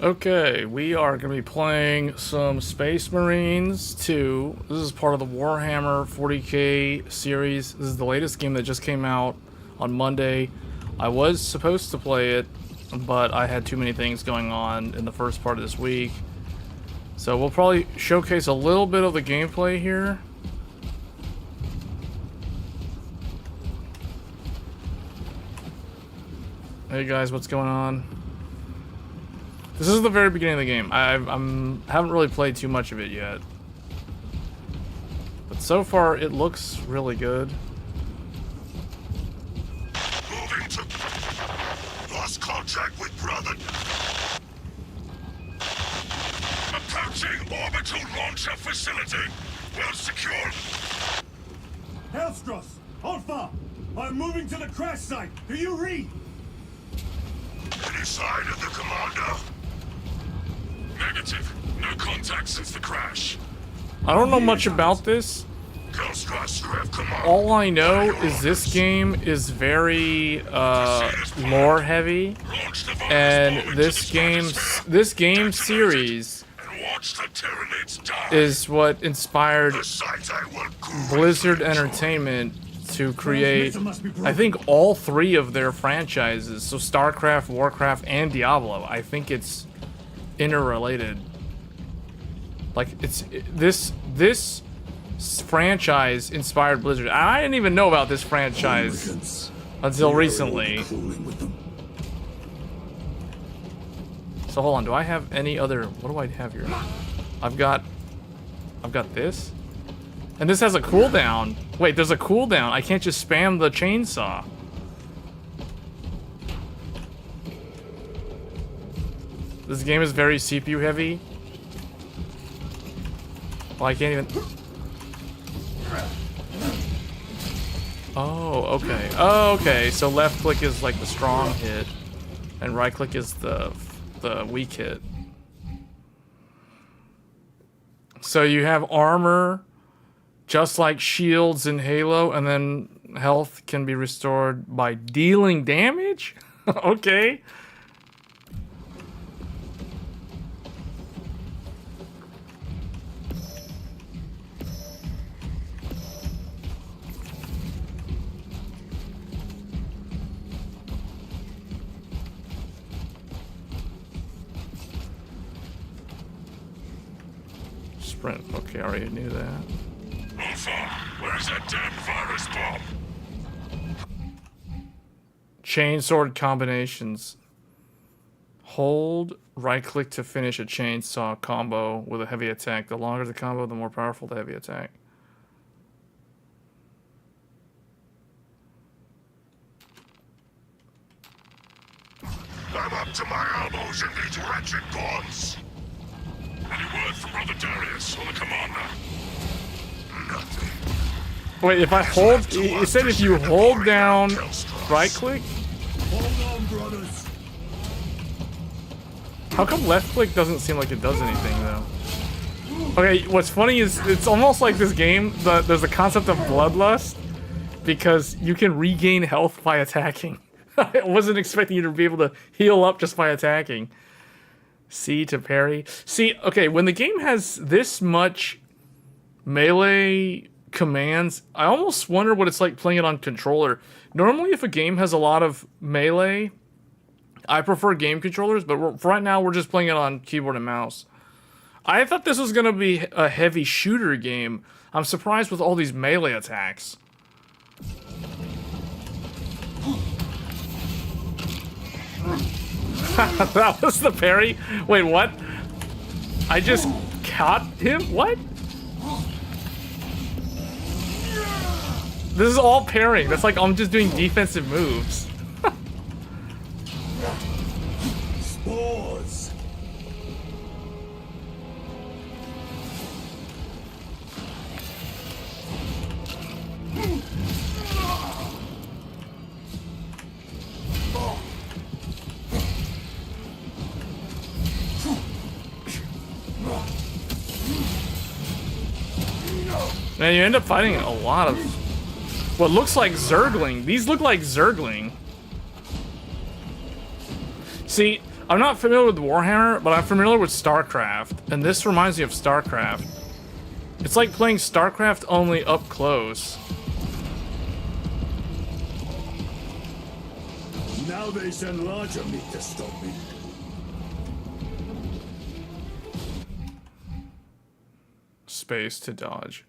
Okay, we are going to be playing some Space Marines 2. This is part of the Warhammer 40k series. This is the latest game that just came out on Monday. I was supposed to play it, but I had too many things going on in the first part of this week. So we'll probably showcase a little bit of the gameplay here. Hey guys, what's going on? This is the very beginning of the game. I haven't really played too much of it yet. But so far, it looks really good. Moving to... Lost contact with brother. Approaching orbital launcher facility. Well secured. Hellstros, Alpha! I'm moving to the crash site. Do you read? Any sign of the commander? Negative. No contact since the crash. I don't know much about this. All I know is this game is very lore heavy, and this game series is what inspired Blizzard Entertainment to create, I think, all three of their franchises. So StarCraft, Warcraft, and Diablo. I think it's interrelated. Like, it's this franchise inspired Blizzard. I didn't even know about this franchise until recently. So hold on, do I have any other, what do I have here? I've got this, and this has a cooldown. Wait, there's a cooldown. I can't just spam the chainsaw. This game is very CPU heavy. Well, I can't even... Oh, okay. Oh, okay. So left click is like the strong hit, and right click is the weak hit. So you have armor, just like shields in Halo, and then health can be restored by dealing damage? Okay. Sprint. Okay, I already knew that. Alpha, where's that damn virus bomb? Chainsword combinations. Hold right click to finish a chainsaw combo with a heavy attack. The longer the combo, the more powerful the heavy attack. I'm up to my elbows in these wretched bonds. Any word from Brother Darius or the commander? Nothing. Wait, if I hold... It said if you hold down right click? Hold on, brothers. How come left click doesn't seem like it does anything, though? Okay, what's funny is it's almost like this game, there's a concept of bloodlust, because you can regain health by attacking. I wasn't expecting you to be able to heal up just by attacking. C to parry. See, okay, when the game has this much melee commands, I almost wonder what it's like playing it on controller. Normally, if a game has a lot of melee, I prefer game controllers, but for right now, we're just playing it on keyboard and mouse. I thought this was going to be a heavy shooter game. I'm surprised with all these melee attacks. That was the parry? Wait, what? I just caught him? What? This is all parrying. That's like I'm just doing defensive moves. Spores. Man, you end up fighting a lot of what looks like Zergling. These look like Zergling. See, I'm not familiar with Warhammer, but I'm familiar with StarCraft, and this reminds me of StarCraft. It's like playing StarCraft only up close. Now they send larger meat to stop me. Space to dodge.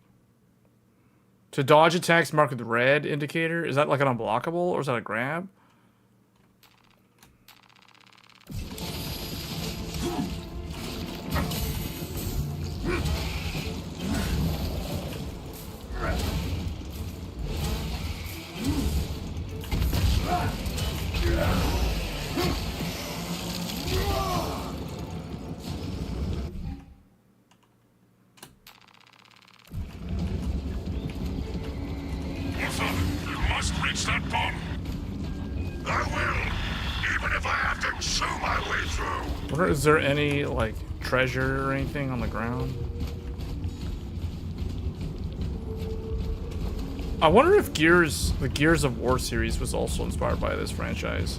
To dodge attacks marked with red indicator? Is that like an unblockable, or is that a grab? You must reach that bomb. I will, even if I have to chew my way through. Wonder, is there any, like, treasure or anything on the ground? I wonder if the Gears of War series was also inspired by this franchise.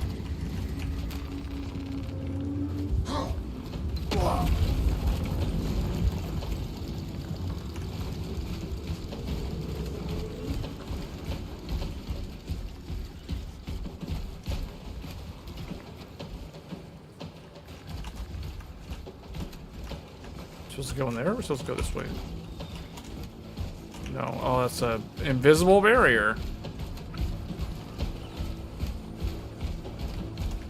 Supposed to go in there, or we're supposed to go this way? No. Oh, that's a invisible barrier.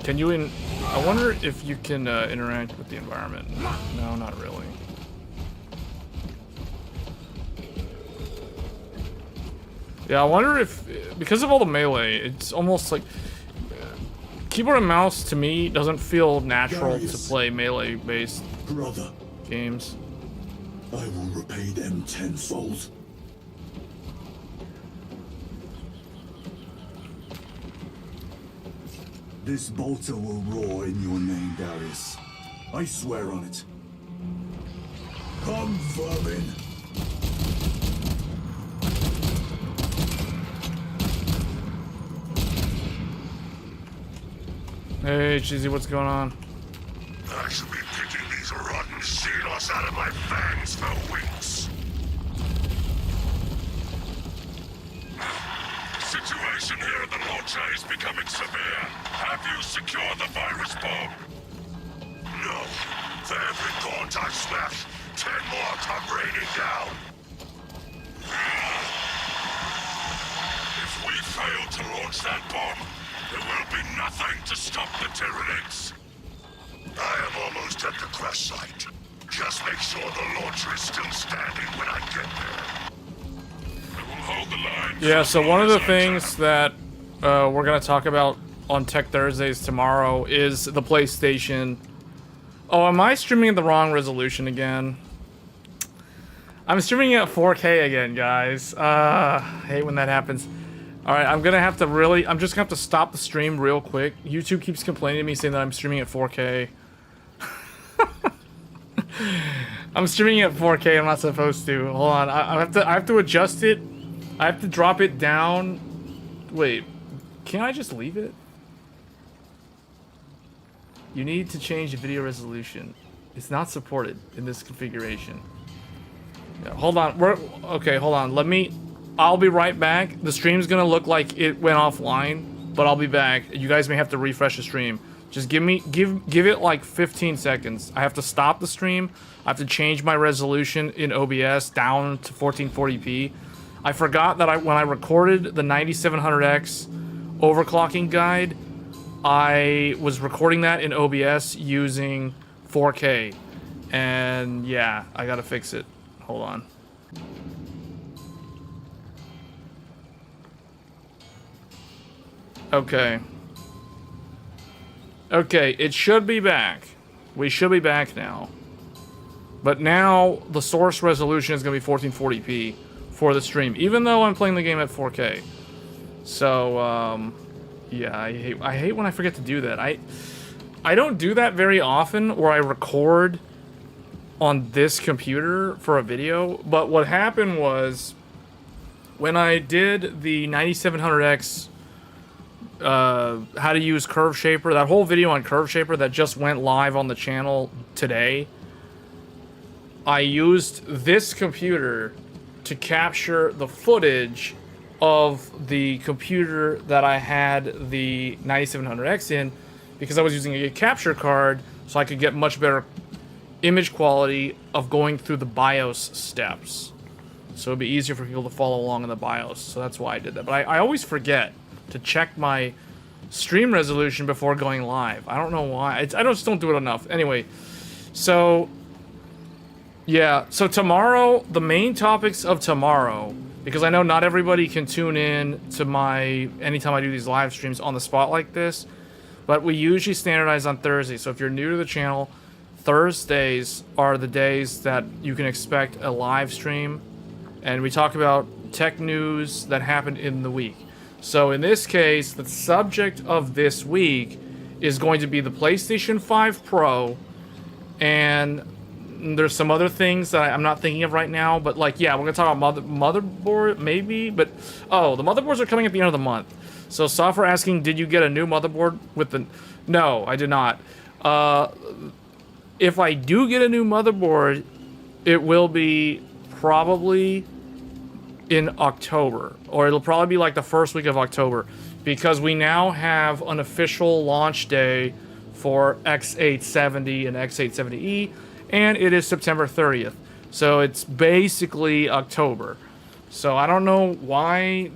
Can you I wonder if you can interact with the environment. No, not really. Yeah, I wonder if, because of all the melee, it's almost like keyboard and mouse to me doesn't feel natural to play melee-based games. I will repay them tenfold. This bolter will roar in your name, Darius. I swear on it. Come, vermin! Hey, Cheesy, what's going on? I should be picking these rotten xenos out of my fangs for weeks. The situation here at the launcher is becoming severe. Have you secured the virus bomb? No. For every gaunt I smash, 10 more come raining down. If we fail to launch that bomb, there will be nothing to stop the Tyranids. I am almost at the crash site. Just make sure the launcher is still standing when I get there. I will hold the line. Yeah, so one of the things that we're going to talk about on Tech Thursdays tomorrow is the PlayStation. Oh, am I streaming at the wrong resolution again? I'm streaming at 4K again, guys. Hate when that happens. Alright, I'm just gonna have to stop the stream real quick. YouTube keeps complaining to me saying that I'm streaming at 4K. I'm streaming at 4K, I'm not supposed to. Hold on, I have to adjust it. I have to drop it down. Wait, can't I just leave it? You need to change the video resolution. It's not supported in this configuration. Yeah, hold on, okay, hold on, I'll be right back. The stream's gonna look like it went offline, but I'll be back. You guys may have to refresh the stream. Just give it like 15 seconds. I have to stop the stream. I have to change my resolution in OBS down to 1440p. I forgot that when I recorded the 9700X overclocking guide, I was recording that in OBS using 4K. And yeah, I gotta fix it. Hold on. Okay. Okay, it should be back. We should be back now. But now the source resolution is going to be 1440p for the stream, even though I'm playing the game at 4K. So, yeah, I hate when I forget to do that. I don't do that very often, where I record on this computer for a video. But what happened was, when I did the 9700X how to use Curve Shaper, that whole video on Curve Shaper that just went live on the channel today, I used this computer to capture the footage of the computer that I had the 9700X in, because I was using a capture card so I could get much better image quality of going through the BIOS steps. So it'd be easier for people to follow along in the BIOS. So that's why I did that. But I always forget to check my stream resolution before going live. I don't know why. I just don't do it enough. Anyway, so yeah. So tomorrow, the main topics of tomorrow, because I know not everybody can tune in to my anytime I do these live streams on the spot like this, but we usually standardize on Thursday. So if you're new to the channel, Thursdays are the days that you can expect a live stream, and we talk about tech news that happened in the week. So in this case, the subject of this week is going to be the PlayStation 5 Pro, and there's some other things that I'm not thinking of right now, but like, yeah, we're gonna talk about motherboard maybe, but oh, the motherboards are coming at the end of the month. So software asking, did you get a new motherboard with the? No, I did not. If I do get a new motherboard, it will be probably in October, or it'll probably be like the first week of October, because we now have an official launch day for X870 and X870E, and it is September 30th. So it's basically October. So I don't know why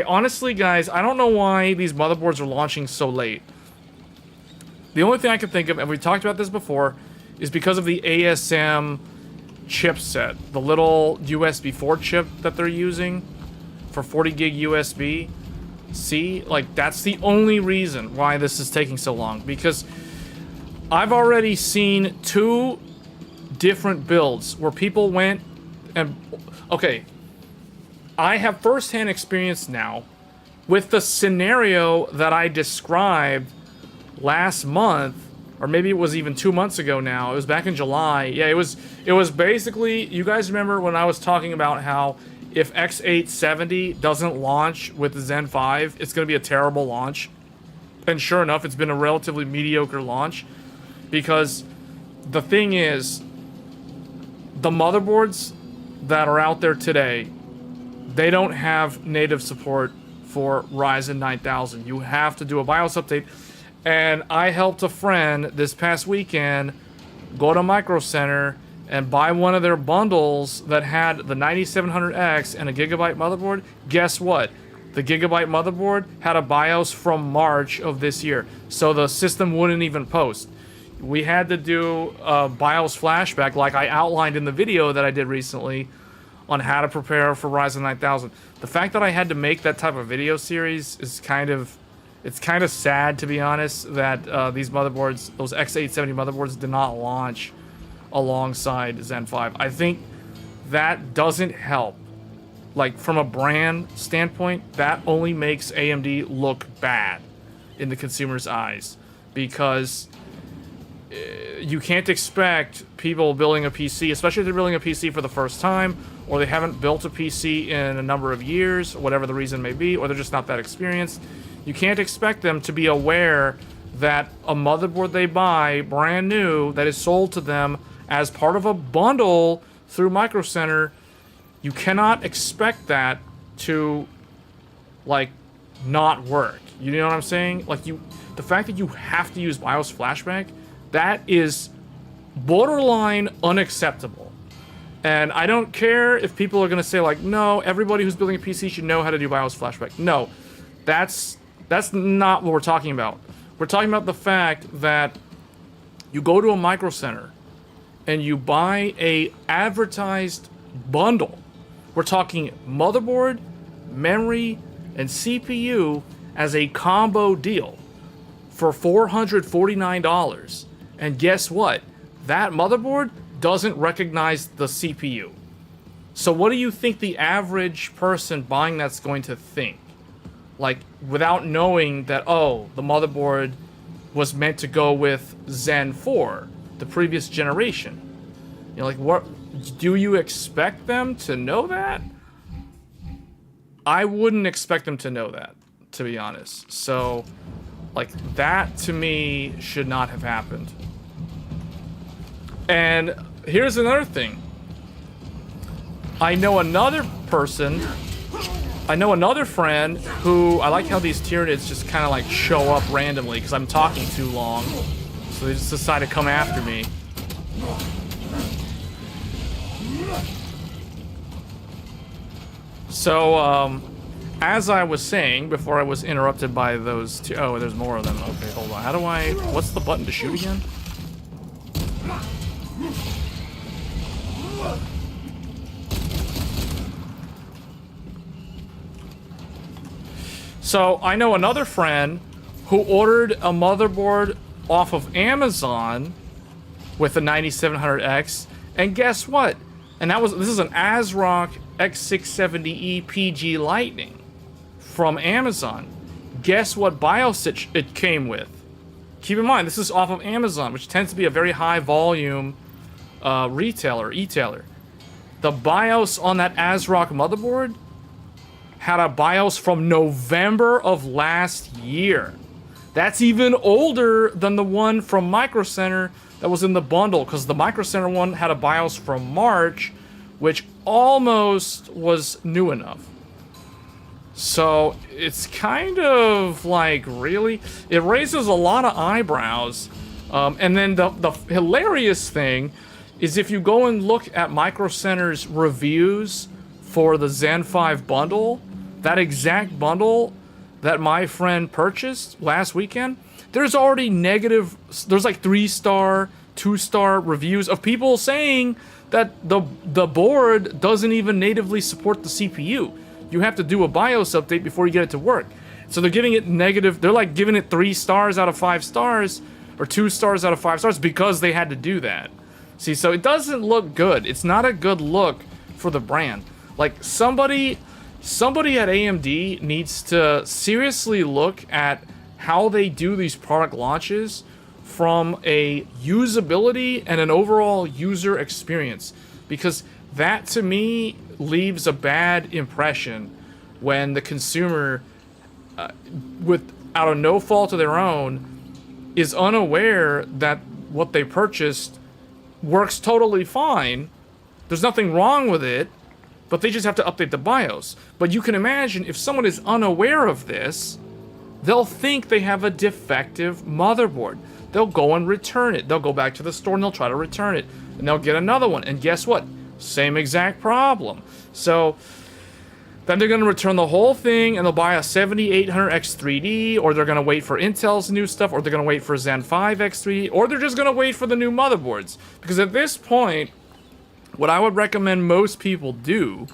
honestly, guys, I don't know why these motherboards are launching so late. The only thing I can think of, and we talked about this before, is because of the ASM chipset, the little USB 4 chip that they're using for 40 gig USB. See, like, that's the only reason why this is taking so long, because I've already seen 2 different builds where people went and, okay, I have firsthand experience now with the scenario that I described last month, or maybe it was even 2 months ago now. It was back in July. Yeah, it was basically, you guys remember when I was talking about how if X870 doesn't launch with the Zen 5, it's going to be a terrible launch. And sure enough, it's been a relatively mediocre launch, because the thing is, the motherboards that are out there today, they don't have native support for Ryzen 9000. You have to do a BIOS update. And I helped a friend this past weekend go to Micro Center and buy one of their bundles that had the 9700X and a Gigabyte motherboard. Guess what? The Gigabyte motherboard had a BIOS from March of this year, so the system wouldn't even post. We had to do a BIOS flashback, like I outlined in the video that I did recently on how to prepare for Ryzen 9000. The fact that I had to make that type of video series is kind of sad, to be honest, that these motherboards, those X870 motherboards, did not launch alongside Zen 5. I think that doesn't help. Like, from a brand standpoint, that only makes AMD look bad in the consumer's eyes, because you can't expect people building a PC, especially if they're building a PC for the first time, or they haven't built a PC in a number of years, whatever the reason may be, or they're just not that experienced. You can't expect them to be aware that a motherboard they buy brand new that is sold to them as part of a bundle through Micro Center, you cannot expect that to, like, not work. You know what I'm saying? Like, the fact that you have to use BIOS flashback, that is borderline unacceptable. And I don't care if people are going to say, like, no, everybody who's building a PC should know how to do BIOS flashback. No, that's not what we're talking about. We're talking about the fact that you go to a Micro Center and you buy a advertised bundle. We're talking motherboard, memory, and CPU as a combo deal for $449. And guess what? That motherboard doesn't recognize the CPU. So what do you think the average person buying that's going to think? Like, without knowing that, oh, the motherboard was meant to go with Zen 4, the previous generation. You know, like, what, do you expect them to know that? I wouldn't expect them to know that, to be honest. So, like, that to me should not have happened. And here's another thing. I know another friend who, I like how these Tyranids just kind of like show up randomly because I'm talking too long. So they just decide to come after me. So, as I was saying before I was interrupted by those two, oh, there's more of them. Okay, hold on. How do I, what's the button to shoot again? So, I know another friend who ordered a motherboard off of Amazon with a 9700X, and guess what? And this is an ASRock X670E PG Lightning from Amazon. Guess what BIOS it came with? Keep in mind, this is off of Amazon, which tends to be a very high volume e-tailer. The BIOS on that ASRock motherboard had a BIOS from November of last year. That's even older than the one from Micro Center that was in the bundle, because the Micro Center one had a BIOS from March, which almost was new enough. So it's kind of like, really? It raises a lot of eyebrows. And then the hilarious thing is if you go and look at Micro Center's reviews for the Zen 5 bundle, that exact bundle that my friend purchased last weekend, there's already negative, there's like 3-star, 2-star reviews of people saying that the board doesn't even natively support the CPU. You have to do a BIOS update before you get it to work. So they're giving it negative, they're like giving it 3 stars out of 5 stars, or 2 stars out of 5 stars because they had to do that. See, so it doesn't look good. It's not a good look for the brand. Like, somebody at AMD needs to seriously look at how they do these product launches from a usability and an overall user experience, because that to me leaves a bad impression when the consumer, out of no fault of their own, is unaware that what they purchased works totally fine. There's nothing wrong with it, but they just have to update the BIOS. But you can imagine if someone is unaware of this, they'll think they have a defective motherboard. They'll go and return it. They'll go back to the store and they'll try to return it. And they'll get another one. And guess what? Same exact problem. So then they're going to return the whole thing and they'll buy a 7800X3D, or they're going to wait for Intel's new stuff, or they're going to wait for Zen 5 X3D, or they're just going to wait for the new motherboards. Because at this point, what I would recommend most people do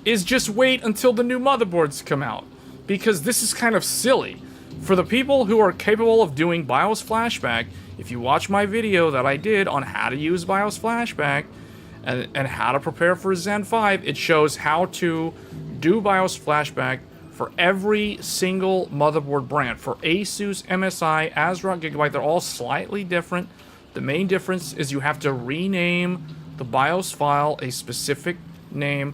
is just wait until the new motherboards come out. Because this is kind of silly. For the people who are capable of doing BIOS flashback, if you watch my video that I did on how to use BIOS flashback and how to prepare for Zen 5, it shows how to do BIOS flashback for every single motherboard brand. For Asus, MSI, ASRock, Gigabyte, they're all slightly different. The main difference is you have to rename the BIOS file a specific name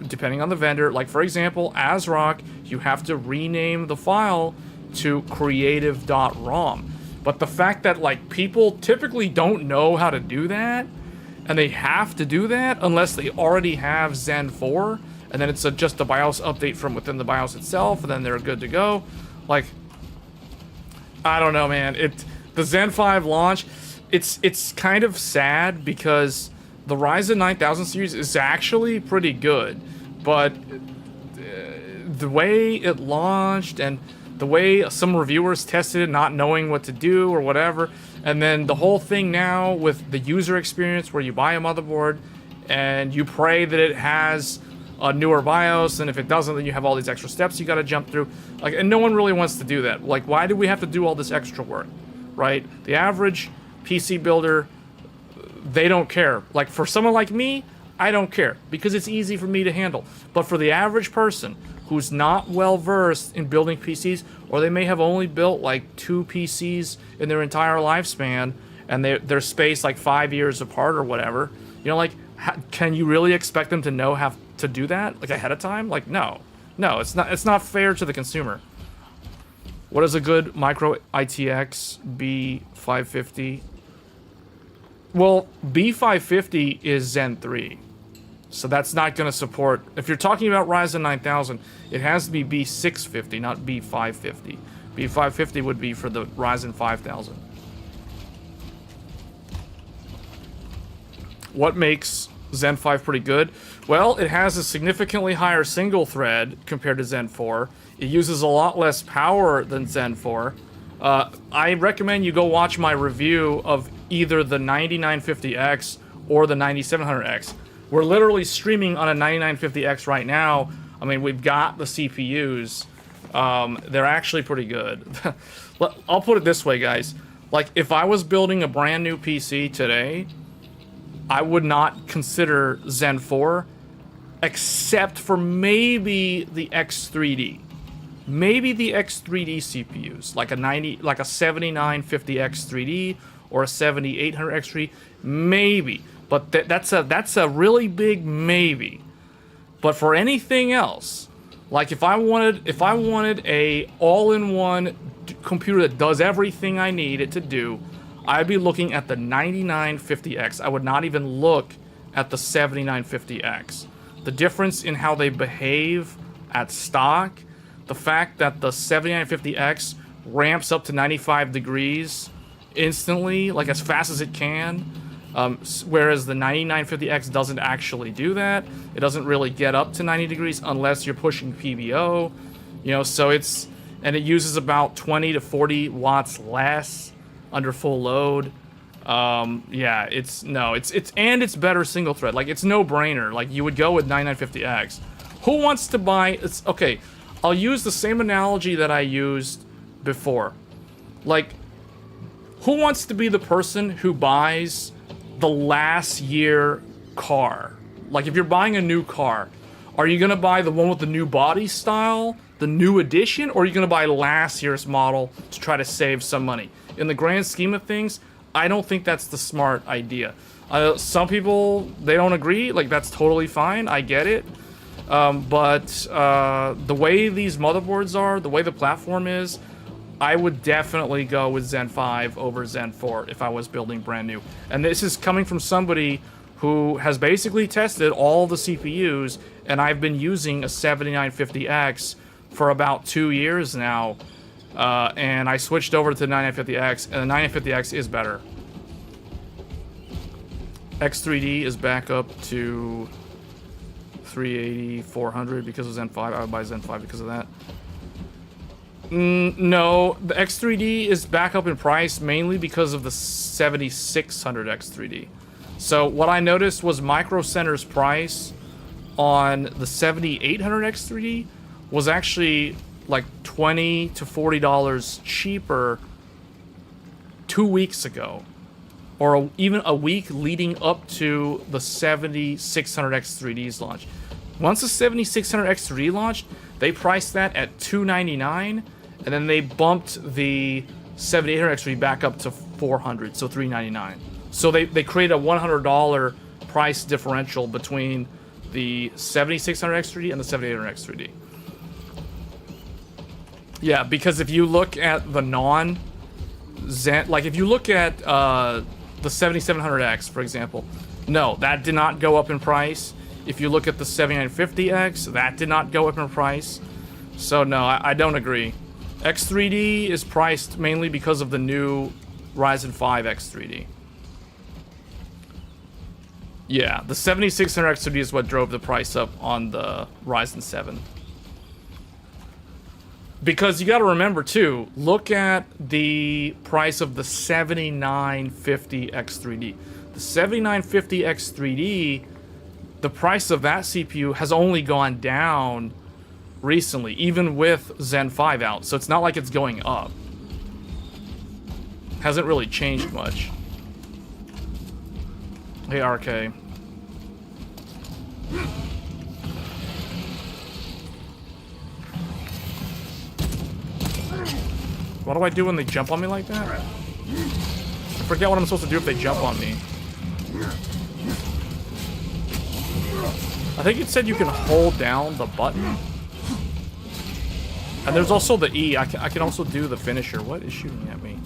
depending on the vendor. Like, for example, ASRock, you have to rename the file to creative.rom. But the fact that, like, people typically don't know how to do that, and they have to do that unless they already have Zen 4, and then it's just a BIOS update from within the BIOS itself, and then they're good to go. Like, I don't know, man. The Zen 5 launch, it's kind of sad because the Ryzen 9000 series is actually pretty good, but the way it launched and the way some reviewers tested it, not knowing what to do or whatever, and then the whole thing now with the user experience where you buy a motherboard and you pray that it has a newer BIOS, and if it doesn't, then you have all these extra steps you got to jump through. Like, and no one really wants to do that. Like, why do we have to do all this extra work, right? The average PC builder, they don't care. Like, for someone like me, I don't care because it's easy for me to handle. But for the average person who's not well versed in building PCs, or they may have only built like 2 PCs in their entire lifespan, and they're spaced like 5 years apart or whatever, you know, like, can you really expect them to know how to do that, like, ahead of time? Like, no, it's not fair to the consumer. What is a good micro ITX B550? Well, B550 is Zen 3. So that's not going to support... If you're talking about Ryzen 9000, it has to be B650, not B550. B550 would be for the Ryzen 5000. What makes Zen 5 pretty good? Well, it has a significantly higher single thread compared to Zen 4. It uses a lot less power than Zen 4. I recommend you go watch my review of either the 9950X or the 9700X. We're literally streaming on a 9950X right now. I mean, we've got the CPUs. They're actually pretty good. I'll put it this way, guys. Like, if I was building a brand new PC today, I would not consider Zen 4, except for maybe the X3D. Maybe the X3D CPUs, like a 7950X3D or a 7800X3D, maybe. But that's a really big maybe. But for anything else, like if I wanted a all-in-one computer that does everything I need it to do, I'd be looking at the 9950X. I would not even look at the 7950X. The difference in how they behave at stock, the fact that the 7950X ramps up to 95 degrees instantly, like as fast as it can, whereas the 9950X doesn't actually do that. It doesn't really get up to 90 degrees unless you're pushing PBO, you know, so it uses about 20 to 40 watts less under full load. Yeah, it's better single thread. Like, it's no brainer. Like, you would go with 9950X. Who wants to buy, okay, I'll use the same analogy that I used before. Like, who wants to be the person who buys the last year car? Like, if you're buying a new car, are you gonna buy the one with the new body style, the new edition, or are you gonna buy last year's model to try to save some money? In the grand scheme of things, I don't think that's the smart idea. Some people, they don't agree. Like, that's totally fine. I get it. But the way these motherboards are, the way the platform is, I would definitely go with Zen 5 over Zen 4 if I was building brand new. And this is coming from somebody who has basically tested all the CPUs, and I've been using a 7950X for about 2 years now. And I switched over to the 9950X, and the 9950X is better. X3D is back up to 380, 400 because of Zen 5. I would buy Zen 5 because of that. No, the X3D is back up in price mainly because of the 7600 X3D. So what I noticed was Micro Center's price on the 7800 X3D was actually like $20 to $40 cheaper 2 weeks ago, or even a week leading up to the 7600 X3D's launch. Once the 7600 X3D launched, they priced that at $299, and then they bumped the 7800 X3D back up to $400, so $399. So they created a $100 price differential between the 7600 X3D and the 7800 X3D. Yeah, because if you look at the non-Zen, like if you look at the 7700X, for example, no, that did not go up in price. If you look at the 7950X, that did not go up in price. So no, I don't agree. X3D is priced mainly because of the new Ryzen 5 X3D. Yeah, the 7600 X3D is what drove the price up on the Ryzen 7. Because you got to remember too, look at the price of the 7950 X3D. The 7950 X3D, the price of that CPU has only gone down recently, even with Zen 5 out. So it's not like it's going up. Hasn't really changed much. Hey, RK. What do I do when they jump on me like that? I forget what I'm supposed to do if they jump on me. I think it said you can hold down the button. And there's also the E. I can also do the finisher. What is shooting at me?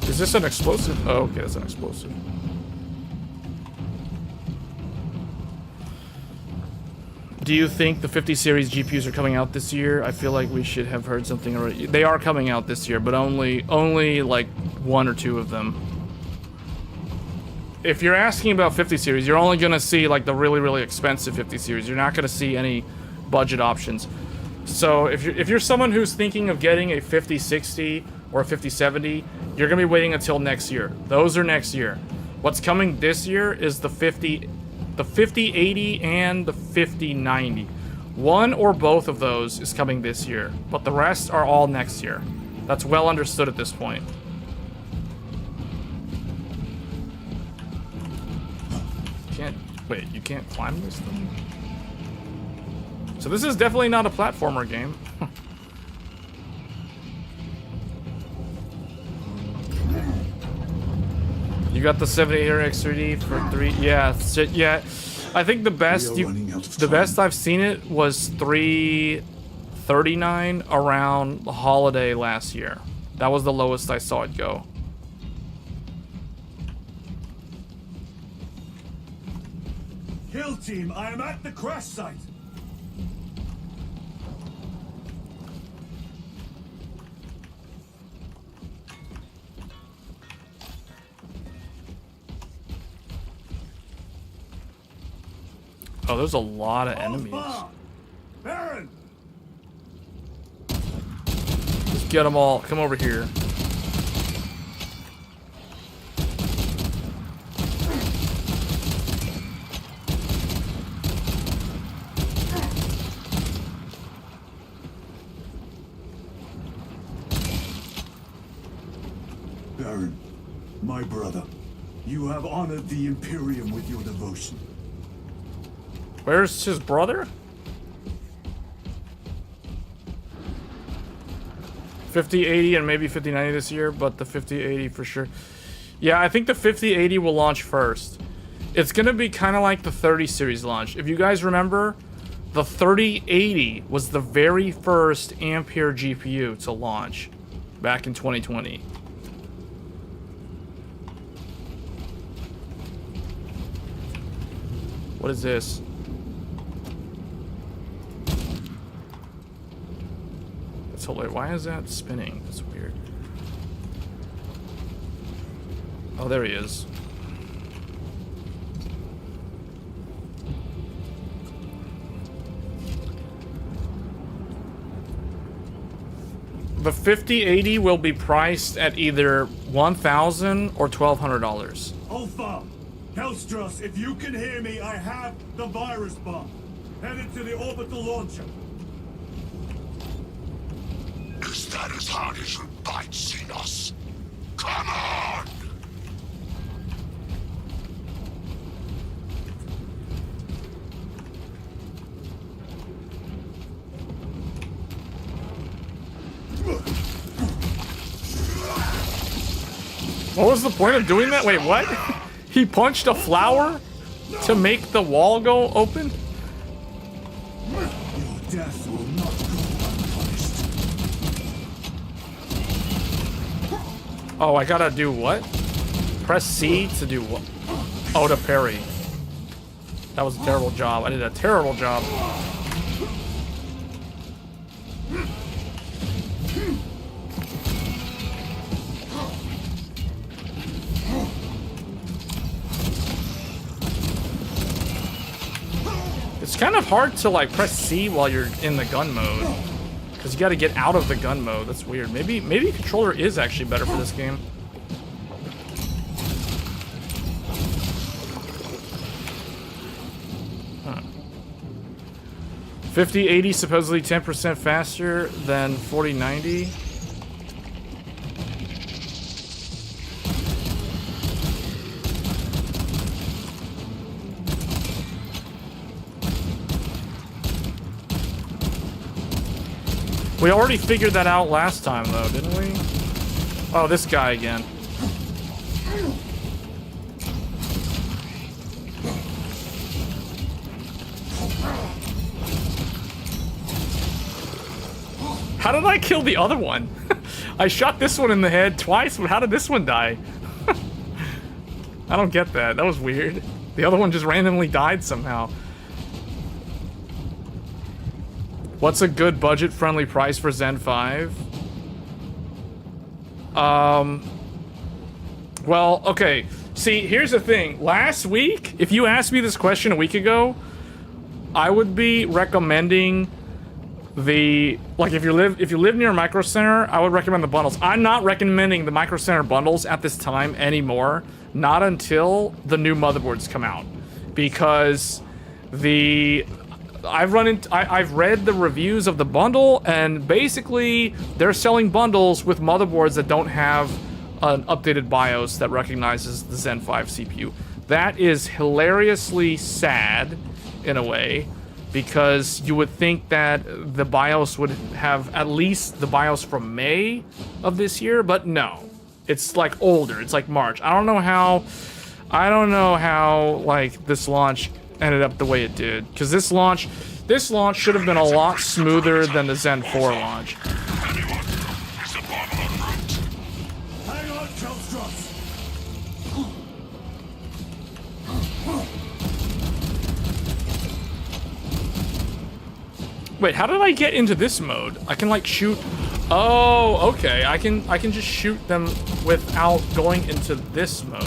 Is this an explosive? Oh, okay, that's an explosive. Do you think the 50 series GPUs are coming out this year? I feel like we should have heard something already. They are coming out this year, but only like 1 or 2 of them. If you're asking about 50 series, you're only gonna see like the really expensive 50 series. You're not gonna see any budget options. So if you're someone who's thinking of getting a 5060 or a 5070, you're gonna be waiting until next year. Those are next year. What's coming this year is the 5080 and the 5090. One or both of those is coming this year, but the rest are all next year. That's well understood at this point. Wait, you can't climb this thing? So this is definitely not a platformer game. You got the 7800X 3D for 3. Yeah, yeah. I think the best I've seen it was 339 around the holiday last year. That was the lowest I saw it go. Kill team, I am at the crash site. Oh, there's a lot of enemies. Baron! Just get them all. Come over here. Baron, my brother, you have honored the Imperium with your devotion. Where's his brother? 5080 and maybe 5090 this year, but the 5080 for sure. Yeah, I think the 5080 will launch first. It's gonna be kind of like the 30 series launch. If you guys remember, the 3080 was the very first Ampere GPU to launch back in 2020. What is this? That's hilarious. Why is that spinning? That's weird. Oh, there he is. The 5080 will be priced at either $1,000 or $1,200. Alpha! Kelstros, if you can hear me, I have the virus bomb. Headed to the orbital launcher. Is that as hard as you bite, Xenos? Come on! What was the point of doing that? Wait, what? He punched a flower to make the wall go open? Your death will not go unpunished. Oh, I gotta do what? Press C to do what? Oh, to parry. That was a terrible job. I did a terrible job. It's kind of hard to like press C while you're in the gun mode, because you got to get out of the gun mode. That's weird. Maybe controller is actually better for this game. Huh. 5080 supposedly 10% faster than 4090. We already figured that out last time, though, didn't we? Oh, this guy again. How did I kill the other one? I shot this one in the head twice, but how did this one die? I don't get that. That was weird. The other one just randomly died somehow. What's a good budget-friendly price for Zen 5? Well, okay. See, here's the thing. Last week, if you asked me this question a week ago, I would be recommending the, like, if you live near a Micro Center, I would recommend the bundles. I'm not recommending the Micro Center bundles at this time anymore, not until the new motherboards come out, because I've read the reviews of the bundle, and basically they're selling bundles with motherboards that don't have an updated BIOS that recognizes the Zen 5 CPU. That is hilariously sad in a way, because you would think that the BIOS would have at least the BIOS from May of this year, but no. It's like older. It's like March. I don't know how like this launch ended up the way it did, because this launch should have been a lot smoother than the Zen 4 launch. Anyone is a bottle en route. Hang on, Kelstros. Wait, how did I get into this mode? I can like shoot. Oh, okay. I can just shoot them without going into this mode.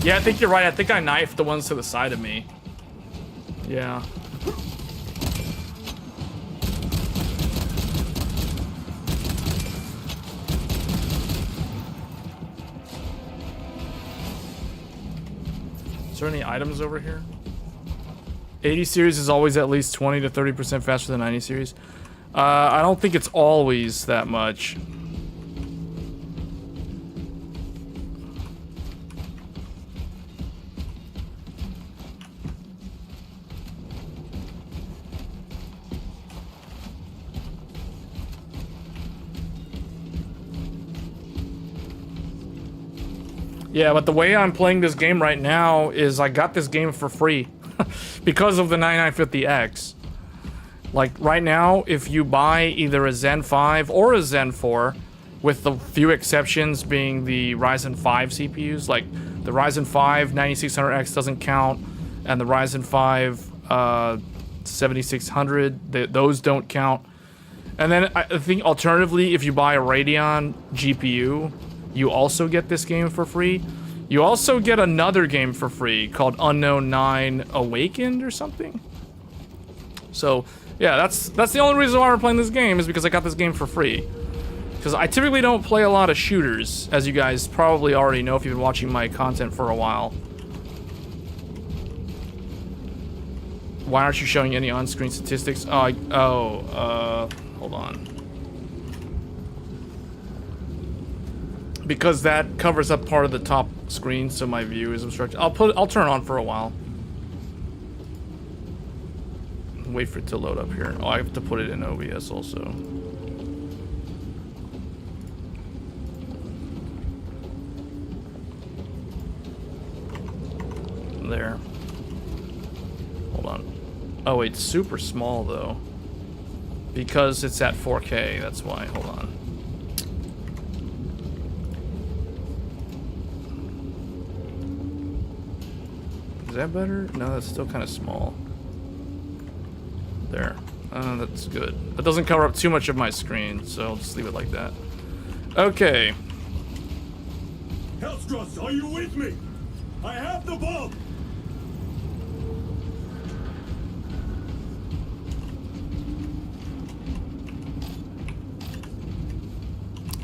Yeah, I think you're right. I think I knifed the ones to the side of me. Yeah. Is there any items over here? 80 series is always at least 20 to 30% faster than 90 series. I don't think it's always that much. Yeah, but the way I'm playing this game right now is I got this game for free because of the 9950X. Like right now, if you buy either a Zen 5 or a Zen 4, with the few exceptions being the Ryzen 5 CPUs, like the Ryzen 5 9600X doesn't count, and the Ryzen 5 7600, those don't count. And then I think alternatively, if you buy a Radeon GPU, you also get this game for free. You also get another game for free called Unknown 9 Awakened or something. So, yeah, that's the only reason why we're playing this game, is because I got this game for free. Because I typically don't play a lot of shooters, as you guys probably already know if you've been watching my content for a while. Why aren't you showing any on-screen statistics? Hold on. Because that covers up part of the top screen, so my view is obstructed. I'll turn it on for a while. Wait for it to load up here. Oh, I have to put it in OBS also. There. Hold on. Oh, it's super small though. Because it's at 4K, that's why. Hold on. Is that better? No, that's still kind of small. There. That's good. That doesn't cover up too much of my screen, so I'll just leave it like that. Okay. Kelstros, are you with me? I have the bomb.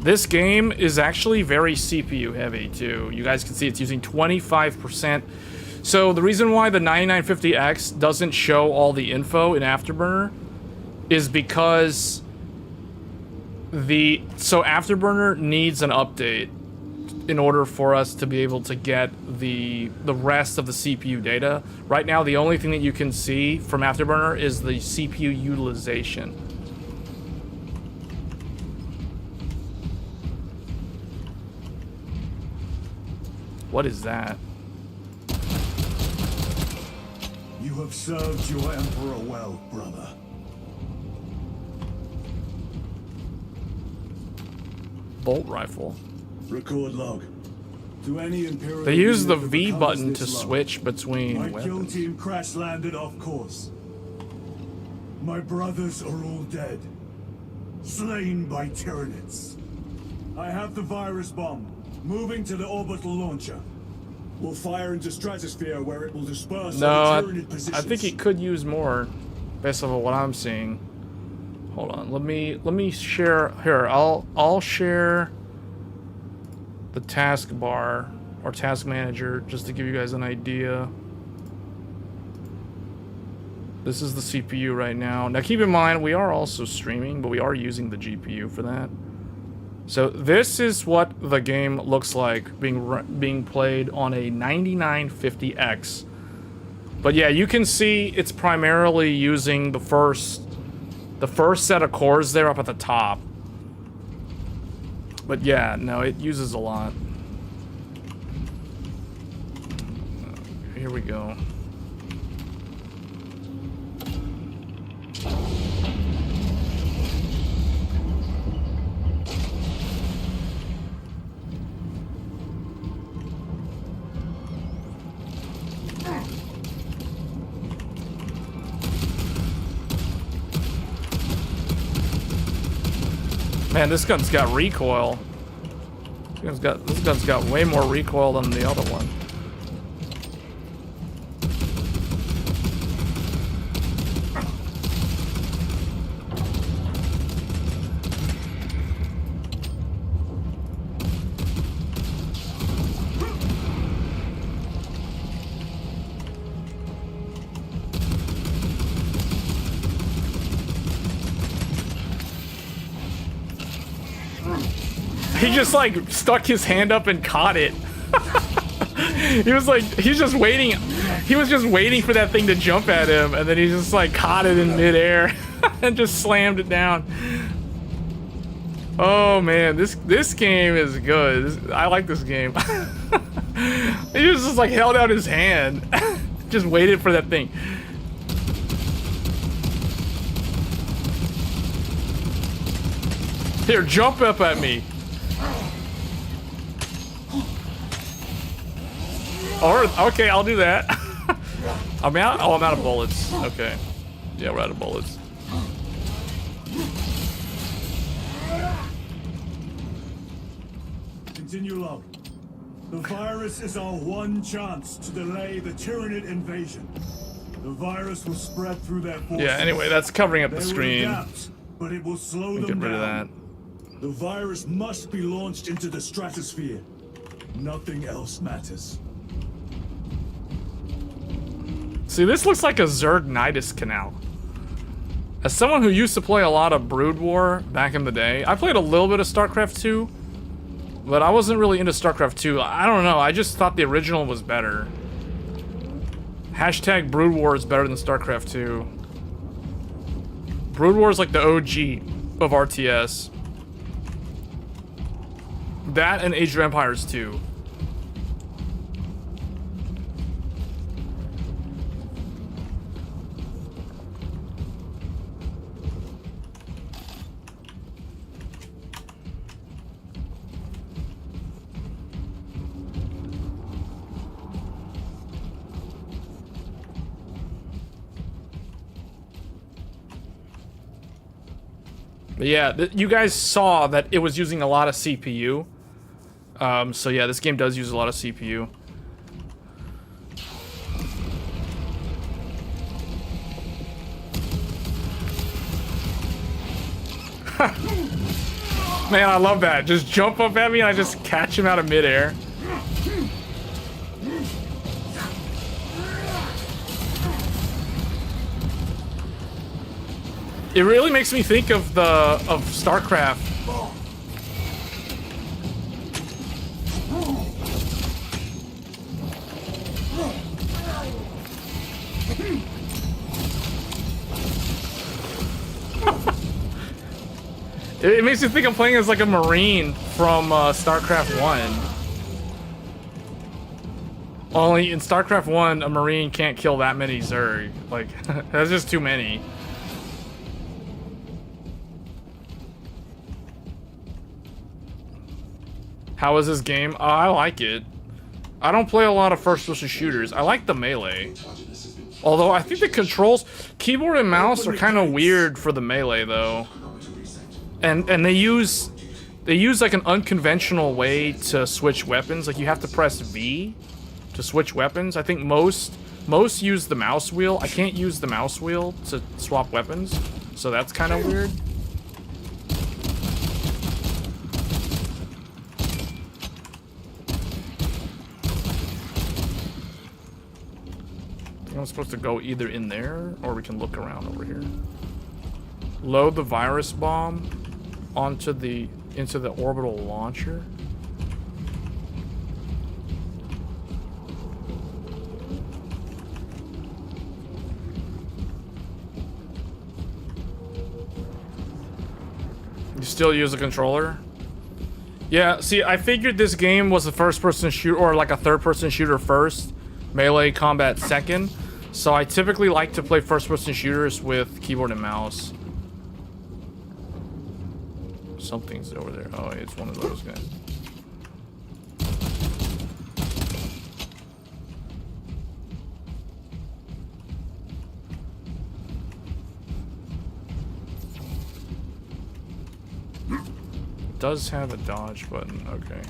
This game is actually very CPU heavy too. You guys can see it's using 25%. So the reason why the 9950X doesn't show all the info in Afterburner is because Afterburner needs an update in order for us to be able to get the rest of the CPU data. Right now, the only thing that you can see from Afterburner is the CPU utilization. What is that? You have served your emperor well, brother. Bolt rifle. Record log. To any Imperial They use the unit that V becomes button this to log, switch between my kill weapons. team crash landed off course. My brothers are all dead. Slain by Tyranids. I have the virus bomb. Moving to the orbital launcher. We'll fire into stratosphere where it will disperse No, all the Tyranid positions. I think he could use more, based on what I'm seeing. Hold on, let me share here. I'll share the taskbar or task manager just to give you guys an idea. This is the CPU right now. Now keep in mind we are also streaming, but we are using the GPU for that. So this is what the game looks like being played on a 9950X. But yeah, you can see it's primarily using the first set of cores there up at the top. But yeah, no, it uses a lot. Here we go. Man, this gun's got recoil. This gun's got way more recoil than the other one. He just like stuck his hand up and caught it. He was just waiting. He was just waiting for that thing to jump at him, and then he just like caught it in midair and just slammed it down. Oh man, this game is good. I like this game. He just like held out his hand, just waited for that thing. Here, jump up at me. Or, okay, I'll do that. I'm out? Oh, I'm out of bullets. Okay. Yeah, we're out of bullets. Continue log. The virus is our one chance to delay the Tyranid invasion. The virus will spread through their forces. Yeah, anyway, that's covering up the They will screen. adapt, but it will slow them Get rid of down. that. The virus must be launched into the stratosphere. Nothing else matters. See, this looks like a Zerg Nidus canal. As someone who used to play a lot of Brood War back in the day, I played a little bit of StarCraft 2, but I wasn't really into StarCraft 2. I don't know, I just thought the original was better. Hashtag Brood War is better than StarCraft 2. Brood War is like the OG of RTS. That and Age of Empires 2. But yeah, you guys saw that it was using a lot of CPU. So yeah, this game does use a lot of CPU. Man, I love that. Just jump up at me and I just catch him out of midair. It really makes me think of StarCraft. It makes me think I'm playing as like a Marine from StarCraft 1. Only in StarCraft 1, a Marine can't kill that many Zerg. Like, that's just too many. How is this game? I like it. I don't play a lot of first-person shooters. I like the melee. Although I think the controls, keyboard and mouse are kind of weird for the melee though. And they use like an unconventional way to switch weapons. Like you have to press V to switch weapons. I think most use the mouse wheel. I can't use the mouse wheel to swap weapons. So that's kind of weird. I'm supposed to go either in there or we can look around over here. Load the virus bomb into the orbital launcher. You still use a controller? Yeah, see, I figured this game was a first-person shooter or like a third-person shooter first, melee combat second. So I typically like to play first-person shooters with keyboard and mouse. Something's over there. Oh, it's one of those guys. It does have a dodge button. Okay.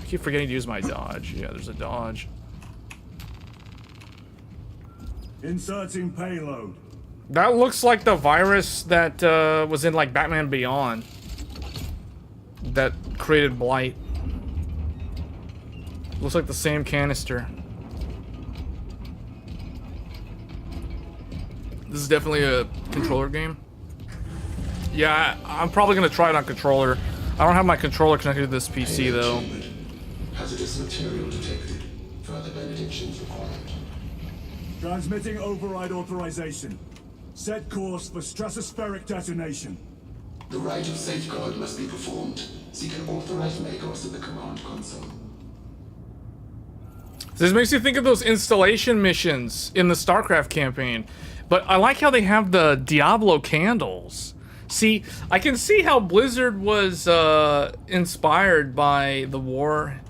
I keep forgetting to use my dodge. Yeah, there's a dodge. Inserting payload. That looks like the virus that was in like Batman Beyond. That created Blight. Looks like the same canister. This is definitely a controller game. Yeah, I'm probably gonna try it on controller. I don't have my controller connected to this PC though. Hazardous material detected. Further benedictions required. Transmitting override authorization. Set course for stratospheric detonation. The rite of safeguard must be performed. Seek an authorized Magos at the command console. This makes me think of those installation missions in the StarCraft campaign. But I like how they have the Diablo candles. See, I can see how Blizzard was inspired by the Warhammer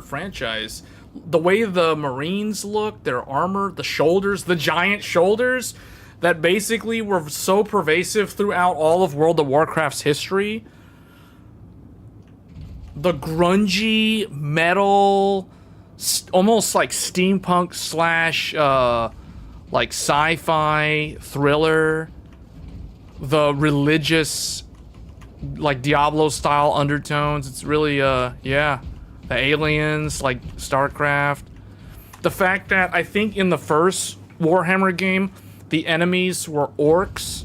franchise. The way the Marines look, their armor, the shoulders, the giant shoulders that basically were so pervasive throughout all of World of Warcraft's history. The grungy metal, almost like steampunk slash like sci-fi thriller, the religious like Diablo style undertones. It's really yeah. The aliens, like StarCraft. The fact that I think in the first Warhammer game, the enemies were orcs,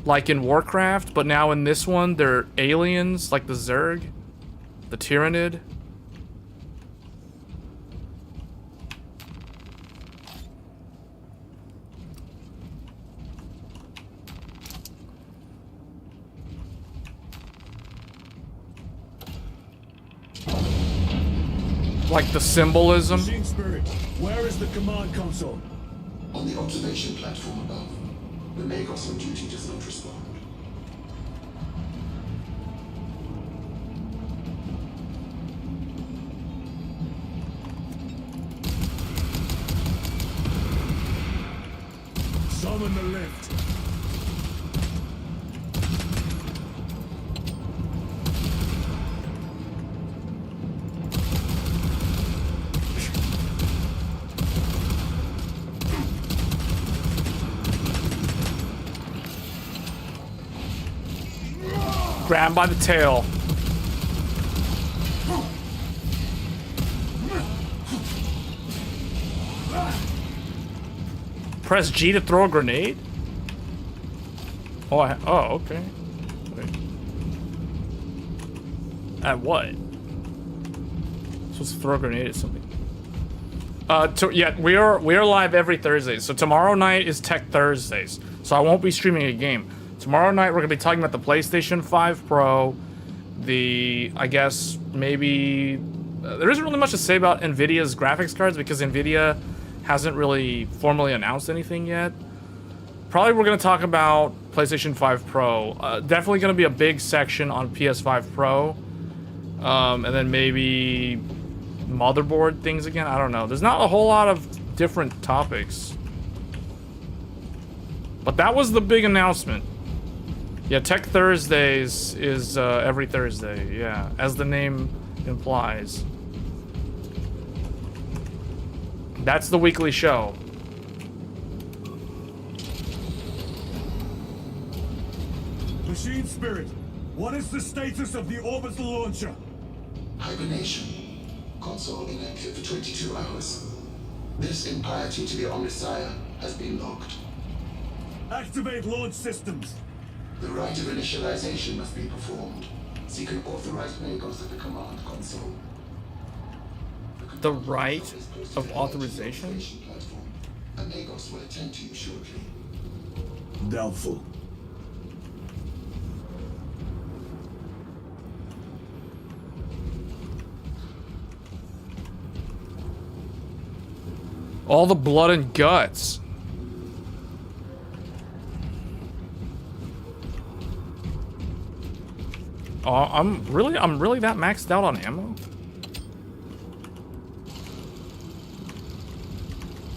like in Warcraft, but now in this one, they're aliens, like the Zerg, the Tyrannid. Like the symbolism. Machine Spirit, where is the command console? On the observation platform above. The Magos on duty does not respond. Summon the lift. Grab him by the tail. Press G to throw a grenade? Oh, oh, okay. Wait. At what? Supposed to throw a grenade at something. Yeah, we are live every Thursday. So tomorrow night is Tech Thursdays. So I won't be streaming a game. Tomorrow night we're gonna be talking about the PlayStation 5 Pro, I guess maybe There isn't really much to say about NVIDIA's graphics cards because NVIDIA hasn't really formally announced anything yet. Probably we're going to talk about PlayStation 5 Pro. Definitely going to be a big section on PS5 Pro. And then maybe motherboard things again. I don't know. There's not a whole lot of different topics. But that was the big announcement. Yeah, Tech Thursdays is every Thursday. Yeah, as the name implies. That's the weekly show. Machine Spirit, what is the status of the orbital launcher? Hibernation. Console inactive for 22 hours. This impiety to the Omnissiah has been logged. Activate launch systems. The rite of initialization must be performed. Seek an authorized Magos at the command console. The right of authorization? A Magos will attend to you shortly. Doubtful. All the blood and guts. Oh, I'm really that maxed out on ammo?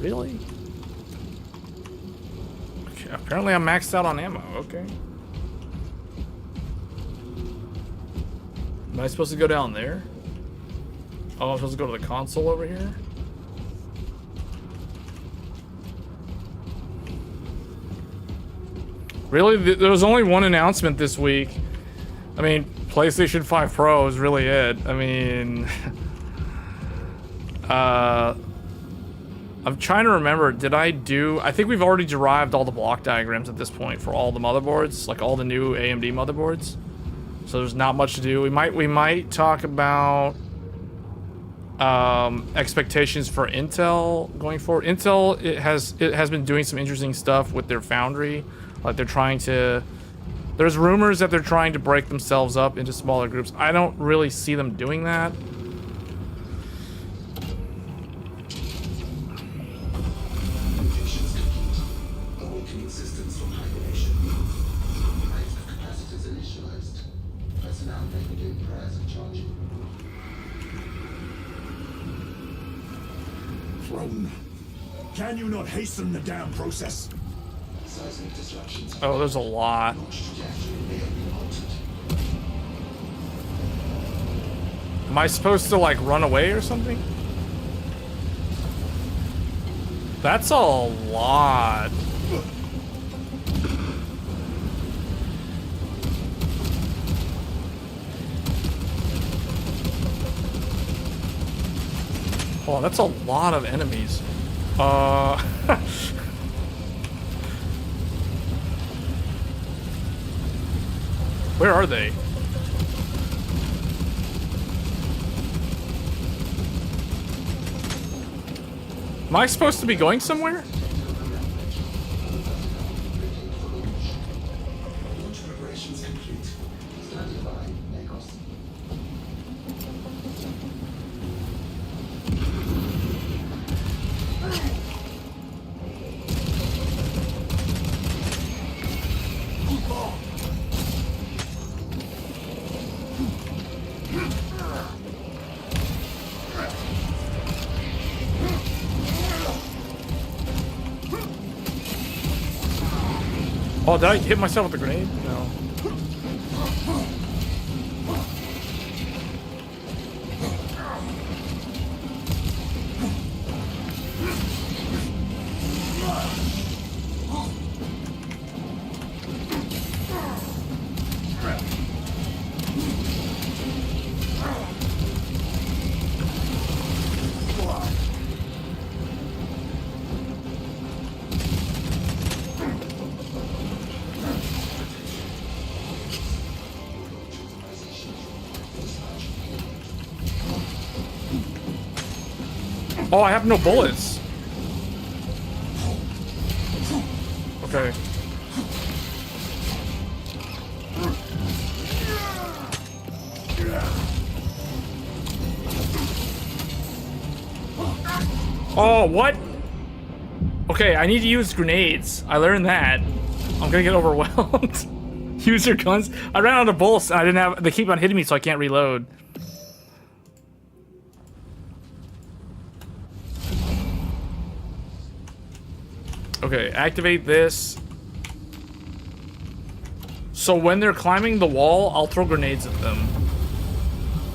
Really? Okay, apparently I'm maxed out on ammo, okay. Am I supposed to go down there? Oh, I'm supposed to go to the console over here? Really? There was only one announcement this week. I mean, PlayStation 5 Pro is really it. I mean... I'm trying to remember, did I do... I think we've already derived all the block diagrams at this point for all the motherboards. Like, all the new AMD motherboards. So there's not much to do. We might talk about... expectations for Intel going forward. Intel, it has been doing some interesting stuff with their foundry. Like they're trying to, there's rumors that they're trying to break themselves up into smaller groups. I don't really see them doing that. Mutations complete. Awakening systems from hibernation. Rates of capacitors initialized. Personnel may begin prior to charging. Drone. Can you not hasten the damn process? Seismic disruptions. Oh, there's a lot. Launch trajectory may have been altered. Am I supposed to like run away or something? That's a lot. Oh, that's a lot of enemies. Where are they? Am I supposed to be going somewhere? Launch preparations complete. Standing by, Magos. Oh, did I hit myself with a grenade? No. Oh, I have no bullets. Okay. Oh, what? Okay, I need to use grenades. I learned that. I'm gonna get overwhelmed. Use your guns. I ran out of bullets. I didn't have. They keep on hitting me, so I can't reload. Okay, activate this. So when they're climbing the wall, I'll throw grenades at them.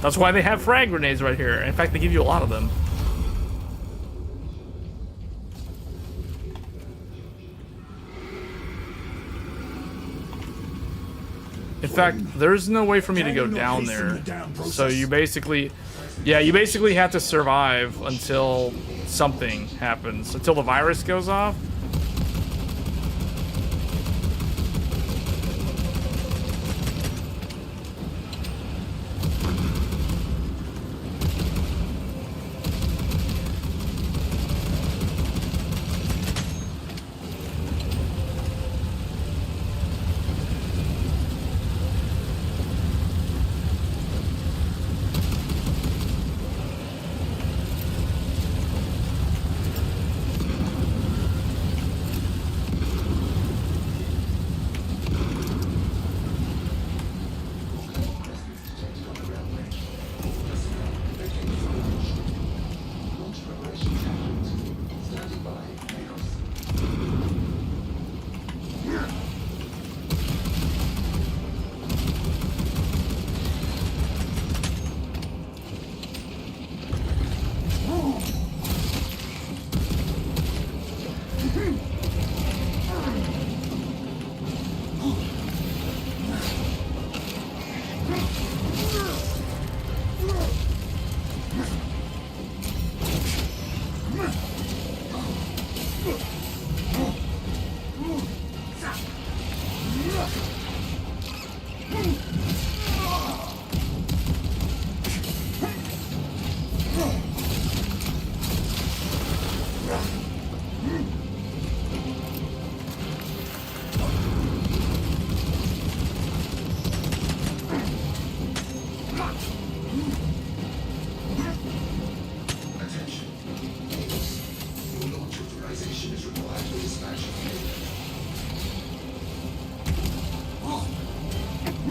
That's why they have frag grenades right here. In fact, they give you a lot of them. In fact, there's no way for me to go down there. So you basically, yeah, you basically have to survive until something happens, until the virus goes off.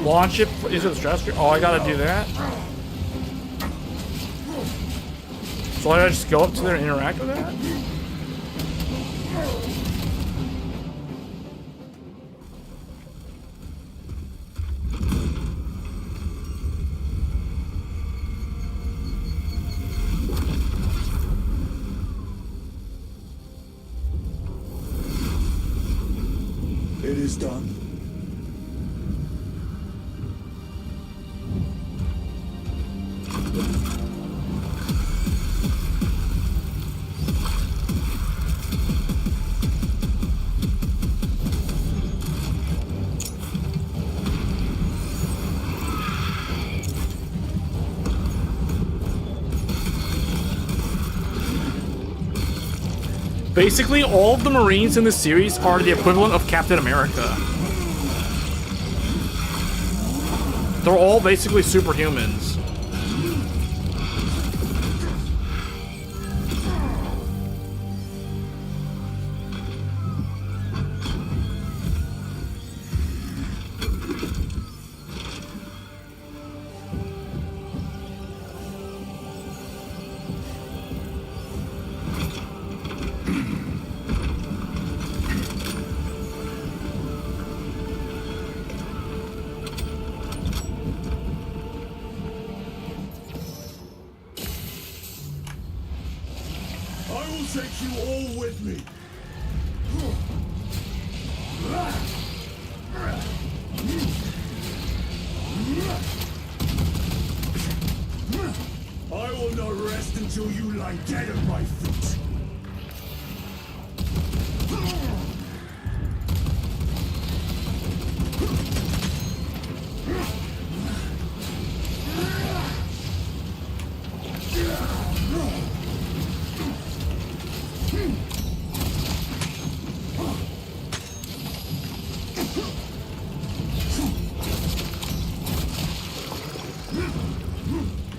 Launch it into the stratosphere. Oh, I gotta do that. So I just go up to there and interact with that? It is done. Basically, all of the Marines in this series are the equivalent of Captain America. They're all basically superhumans. Take you all with me. I will not rest until you lie dead at my feet.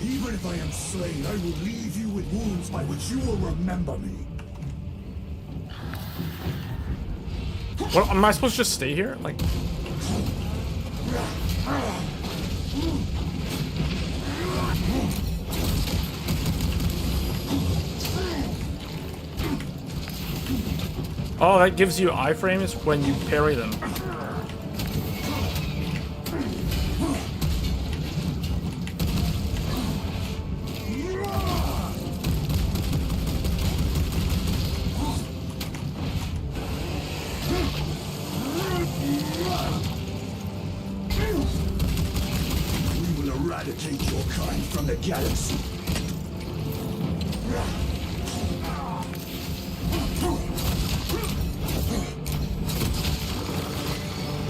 Even if I am slain, I will leave you with with wounds by which you will remember me. What, am I supposed to just stay here? Like... Oh, that gives you iframes when you parry them. We will eradicate your kind from the galaxy.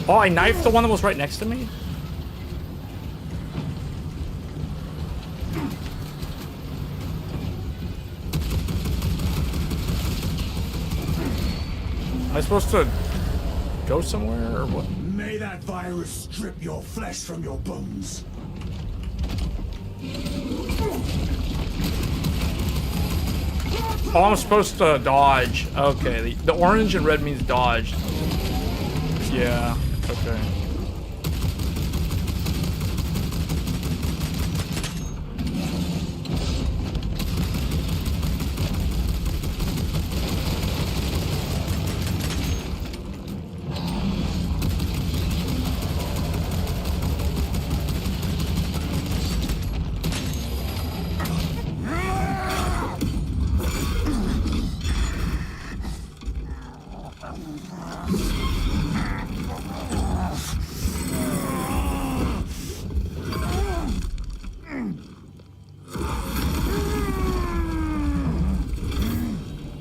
Oh, I knifed the one that was right next to me? Am I supposed to go somewhere or what? May that virus strip your flesh from your bones. Oh, I'm supposed to dodge. Okay, the orange and red means dodge. Yeah, okay.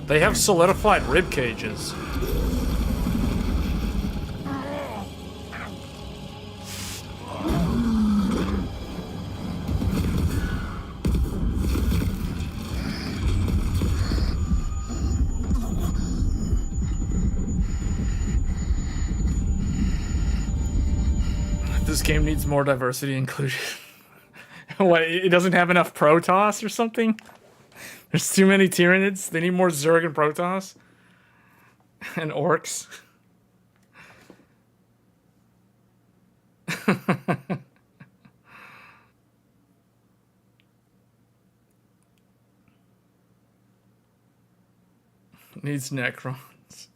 They have solidified rib cages. This game needs more diversity and inclusion. What, it doesn't have enough Protoss or something? There's too many Tyranids. They need more Zerg and Protoss. And Orcs. Needs Necrons.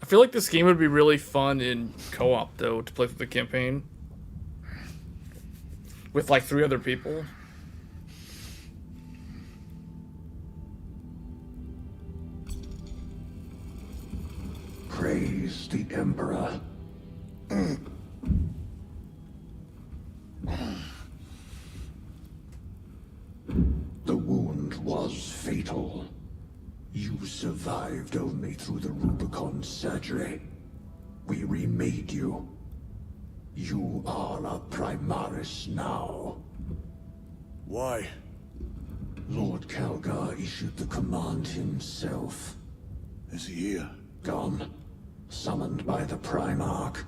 I feel like this game would be really fun in co-op, though, to play through the campaign. With, like, 3 other people. Praise the Emperor. The wound was fatal. You survived only through the Rubicon surgery. We remade you. You are a Primaris now. Why? Lord Calgar issued the command himself. Is he here? Gone. Summoned by the Primarch.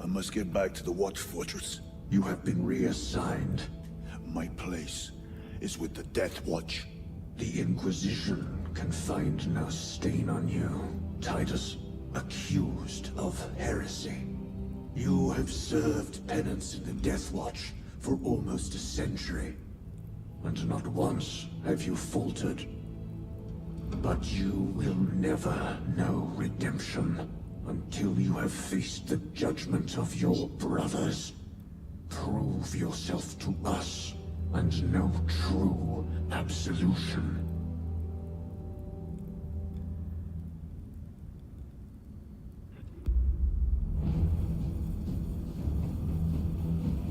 I must get back to the Watch Fortress. You have been reassigned. My place is with the Death Watch. The Inquisition can find no stain on you, Titus, accused of heresy. You have served penance in the Death Watch for almost a century, and not once have you faltered. But you will never know redemption until you have faced the judgment of your brothers. Prove yourself to us and know true absolution.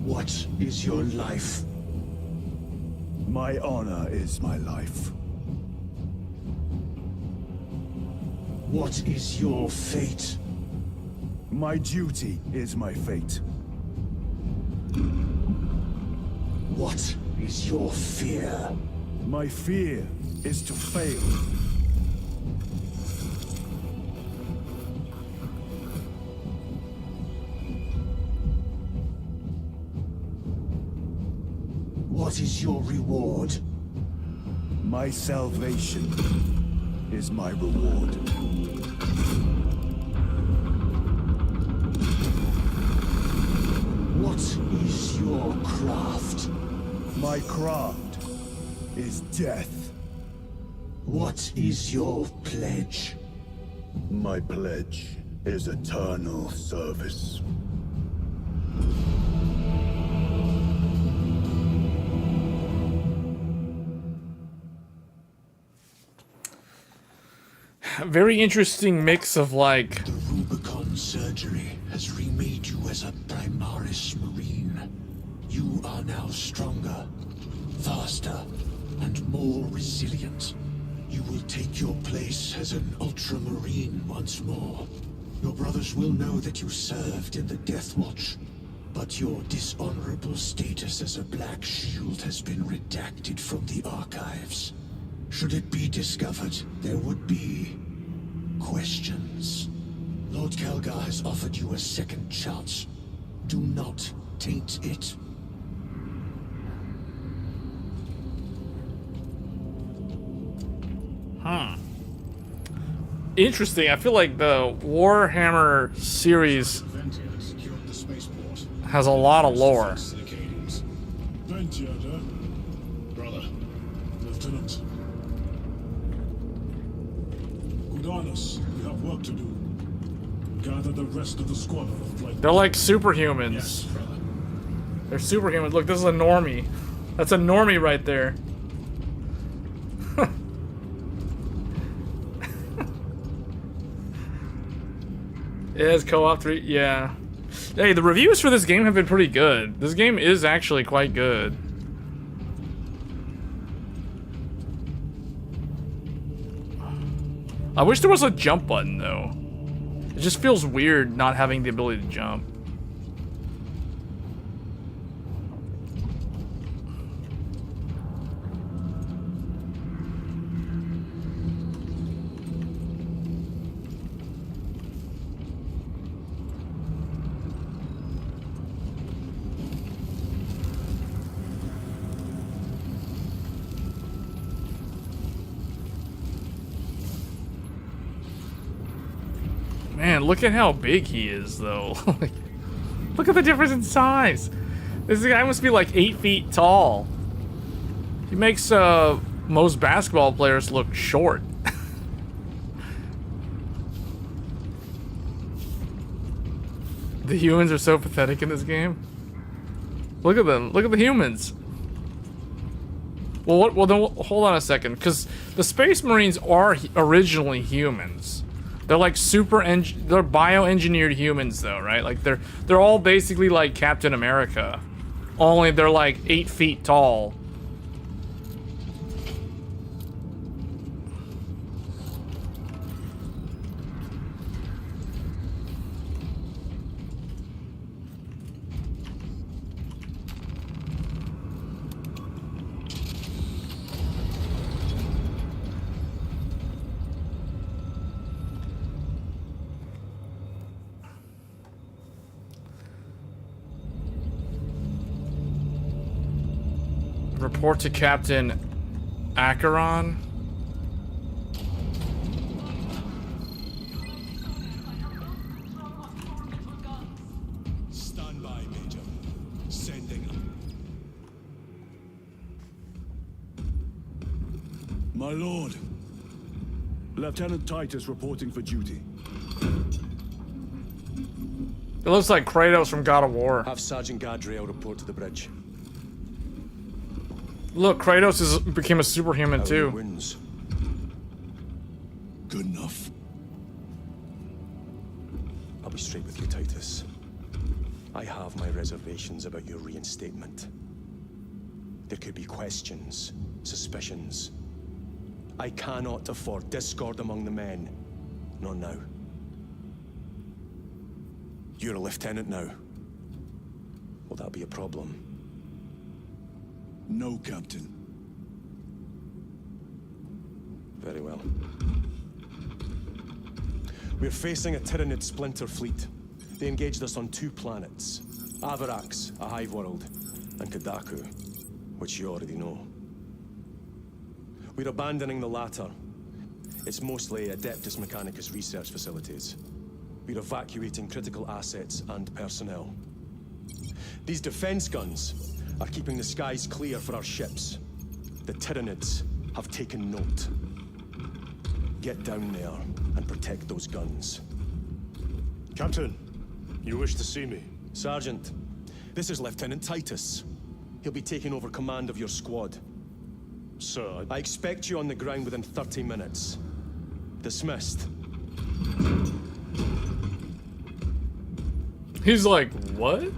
What is your life? My honor is my life. What is your fate? My duty is my fate. What is your fear? My fear is to fail. What is your reward? My salvation is my reward. What is your craft? My craft is death. What is your pledge? My pledge is eternal service. Very interesting mix of like. The Rubicon surgery has remade you as a Primaris Marine. You are now stronger, faster, and more resilient. You will take your place as an Ultramarine once more. Your brothers will know that you served in the Death Watch, but your dishonorable status as a Black Shield has been redacted from the archives. Should it be discovered, there would be questions. Lord Kelgar has offered you a second chance. Do not taint it. Interesting. I feel like the Warhammer series has a lot of lore. Brother. Lieutenant. Good on us. We have work to do. Gather the rest of the squadron. They're like superhumans. They're superhumans. Look, this is a normie. That's a normie right there. It has co-op 3. Yeah. Hey, the reviews for this game have been pretty good. This game is actually quite good. I wish there was a jump button, though. It just feels weird not having the ability to jump. Man, look at how big he is, though. Look at the difference in size. This guy must be like 8 feet tall. He makes most basketball players look short. The humans are so pathetic in this game. Look at them. Look at the humans. Well, then hold on a second, because the Space Marines are originally humans. They're like they're bioengineered humans, though, right? Like they're all basically like Captain America, only they're like 8 feet tall. Report to Captain Acheron. Stand by, Major. Sending. My lord. Lieutenant Titus reporting for duty. It looks like Kratos from God of War. Have Sergeant Gadriel report to the bridge. Look, Kratos became a superhuman too. Wounds. Good enough. I'll be straight with you, Titus. I have my reservations about your reinstatement. There could be questions, suspicions. I cannot afford discord among the men. Not now. You're a lieutenant now. Will that be a problem? No, Captain. Very well. We're facing a Tyranid splinter fleet. They engaged us on 2 planets. Avarax, a hive world, and Kadaku, which you already know. We're abandoning the latter. It's mostly Adeptus Mechanicus research facilities. We're evacuating critical assets and personnel. These defense guns are keeping the skies clear for our ships. The Tyranids have taken note. Get down there and protect those guns. Captain, you wish to see me? Sergeant, this is Lieutenant Titus. He'll be taking over command of your squad. Sir, I expect you on the ground within 30 minutes. Dismissed. He's like, what?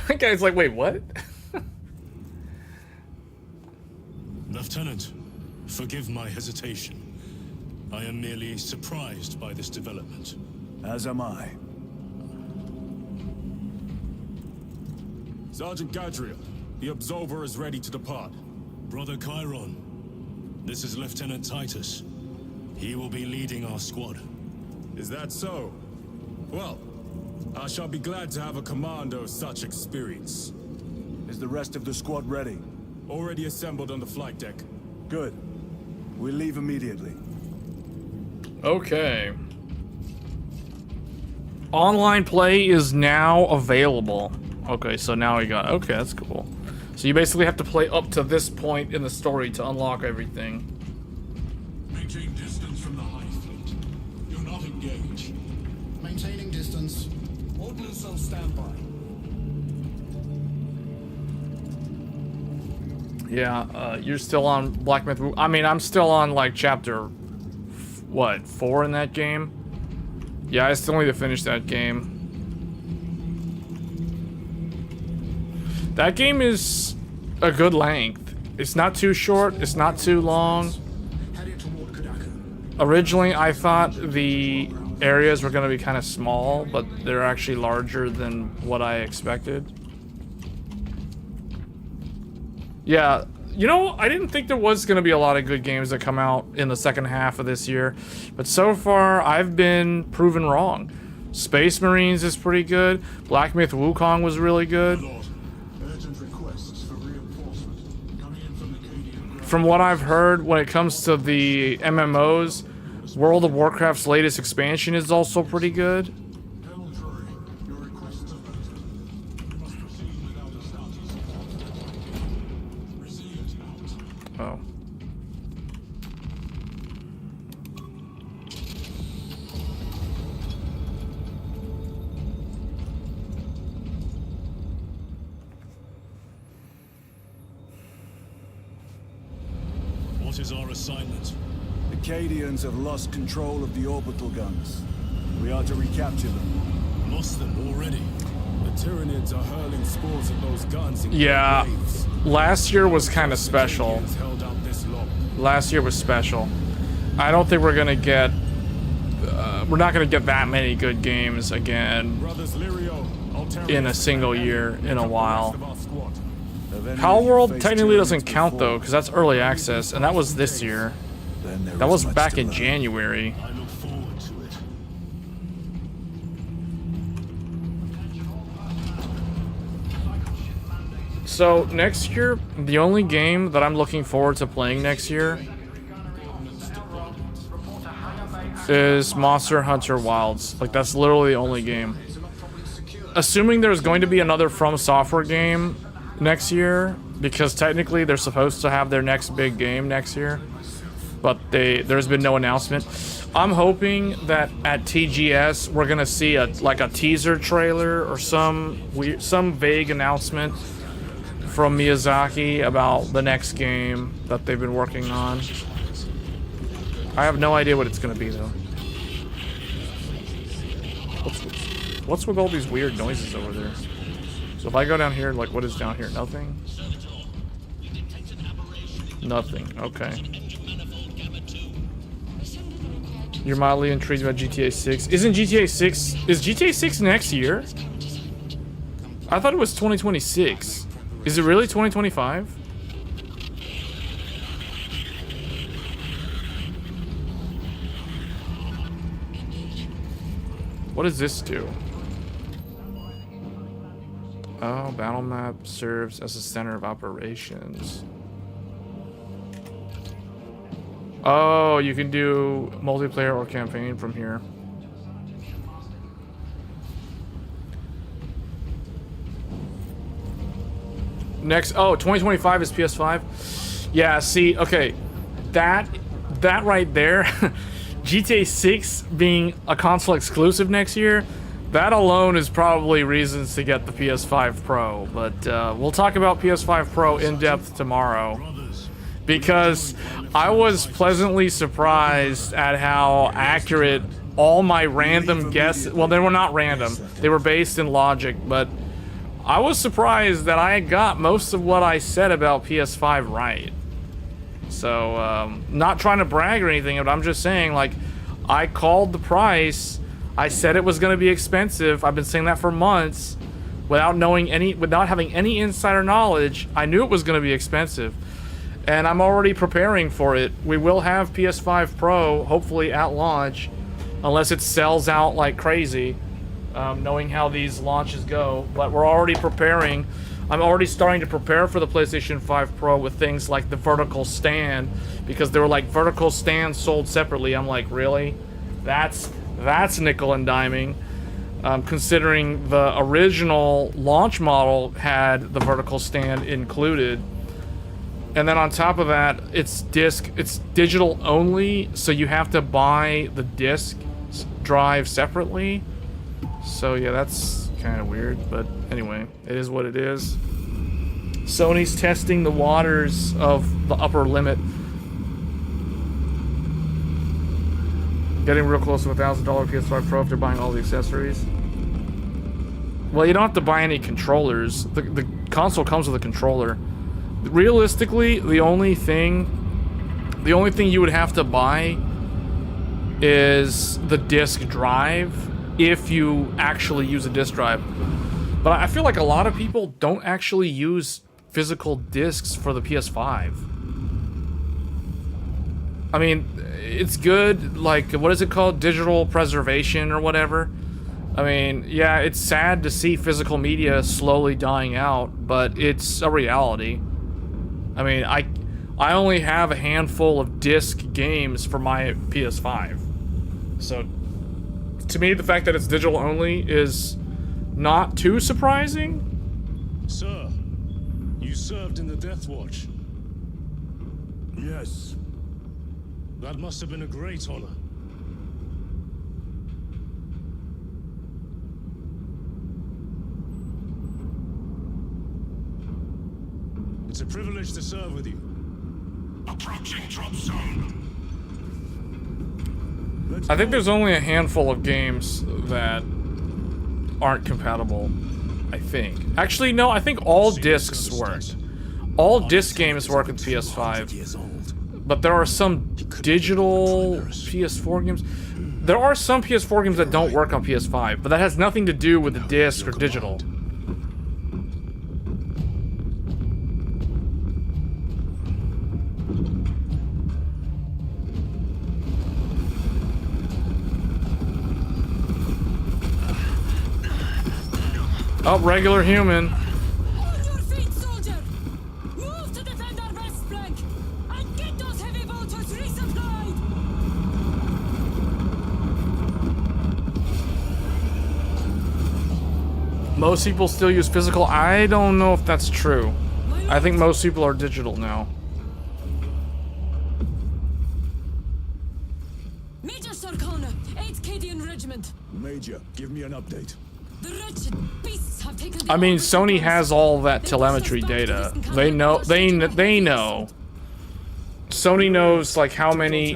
That guy's like, wait, what? Lieutenant, forgive my hesitation. I am merely surprised by this development. As am I. Sergeant Gadriel, the Absolver is ready to depart. Brother Chiron, this is Lieutenant Titus. He will be leading our squad. Is that so? Well, I shall be glad to have a commander of such experience. Is the rest of the squad ready? Already assembled on the flight deck. Good. We leave immediately. Okay. Online play is now available. Okay, so now we got... Okay, that's cool. So you basically have to play up to this point in the story to unlock everything. Maintain distance from the hive fleet. Do not engage. Maintaining distance. Ordnance on standby. Yeah, you're still on Black Myth. I mean, I'm still on, like, chapter... what, 4 in that game? Yeah, I still need to finish that game. That game is a good length. It's not too short, it's not too long. Originally, I thought the areas were going to be kind of small, but they're actually larger than what I expected. Yeah, you know, I didn't think there was going to be a lot of good games that come out in the second half of this year, but so far I've been proven wrong. Space Marines is pretty good. Black Myth Wukong was really good. From what I've heard, when it comes to the MMOs, World of Warcraft's latest expansion is also pretty good. Oh. What is our assignment? The Cadians have lost control of the orbital guns. We are to recapture them. Lost them already. The Tyranids are hurling spores at those guns in Yeah, great waves. last year was kind of special. Cadians held out this long. Last year was special. I don't think we're gonna get... we're not gonna get that many good games again Brothers Lirio, Altaria, in a single year in a while. of our squad. Have any Power of you World faced technically Tyranids doesn't count before? though, because that's early access, and that was this year. Then there That is was much back to in learn. January. I look forward to it. So next year, the only game that I'm looking forward to playing next year is Monster Hunter Wilds. Like, that's literally the only game. Assuming there's going to be another From Software game next year, because technically they're supposed to have their next big game next year, but there's been no announcement. I'm hoping that at TGS we're gonna see a teaser trailer or some vague announcement from Miyazaki about the next game that they've been working on. I have no idea what it's gonna be though. What's with all these weird noises over there? So if I go down here, like, what is down here? Nothing? Nothing, okay. You're mildly intrigued about GTA 6. Isn't GTA 6... Is GTA 6 next year? I thought it was 2026. Is it really 2025? What does this do? Oh, battle map serves as a center of operations. Oh, you can do multiplayer or campaign from here. Next, oh, 2025 is PS5. Yeah, see, okay, that right there, GTA 6 being a console exclusive next year, that alone is probably reasons to get the PS5 Pro. But we'll talk about PS5 Pro in depth tomorrow, because I was pleasantly surprised at how accurate all my random guesses. Well, they were not random; they were based in logic, but I was surprised that I got most of what I said about PS5 right. So, not trying to brag or anything, but I'm just saying, like, I called the price. I said it was going to be expensive. I've been saying that for months without having any insider knowledge. I knew it was going to be expensive, and I'm already preparing for it. We will have PS5 Pro hopefully at launch, unless it sells out like crazy. Knowing how these launches go, but we're already preparing. I'm already starting to prepare for the PlayStation 5 Pro with things like the vertical stand, because they were like vertical stands sold separately. I'm like, really? That's nickel and diming. Considering the original launch model had the vertical stand included, and then on top of that, it's digital only, so you have to buy the disc drive separately. So yeah, that's kind of weird, but anyway, it is what it is. Sony's testing the waters of the upper limit. Getting real close to $1,000 PS5 Pro after buying all the accessories. Well, you don't have to buy any controllers. The console comes with a controller. Realistically, the only thing you would have to buy is the disc drive, if you actually use a disc drive. But I feel like a lot of people don't actually use physical discs for the PS5. I mean, it's good, like, what is it called? Digital preservation or whatever. I mean, yeah, it's sad to see physical media slowly dying out, but it's a reality. I mean, I only have a handful of disc games for my PS5. So to me, the fact that it's digital only is not too surprising. Sir, you served in the Death Watch. Yes. That must have been a great honor. It's a privilege to serve with you. Approaching drop zone. I think there's only a handful of games that aren't compatible, I think. Actually, no, I think all discs work. All disc games work with PS5. But there are some digital PS4 games. There are some PS4 games that don't work on PS5, but that has nothing to do with the disc or digital. Oh, regular human. On your feet, soldier! Move to defend our west flank! And get those heavy bolters resupplied! Most people still use physical. I don't know if that's true. I think most people are digital now. Major Sarkana, 8th Cadian Regiment. Major, give me an update. The wretched beasts have taken the I mean, order Sony to has us. all that They telemetry pushed us back to data. this They know. encounter. They know. Sony knows like how many,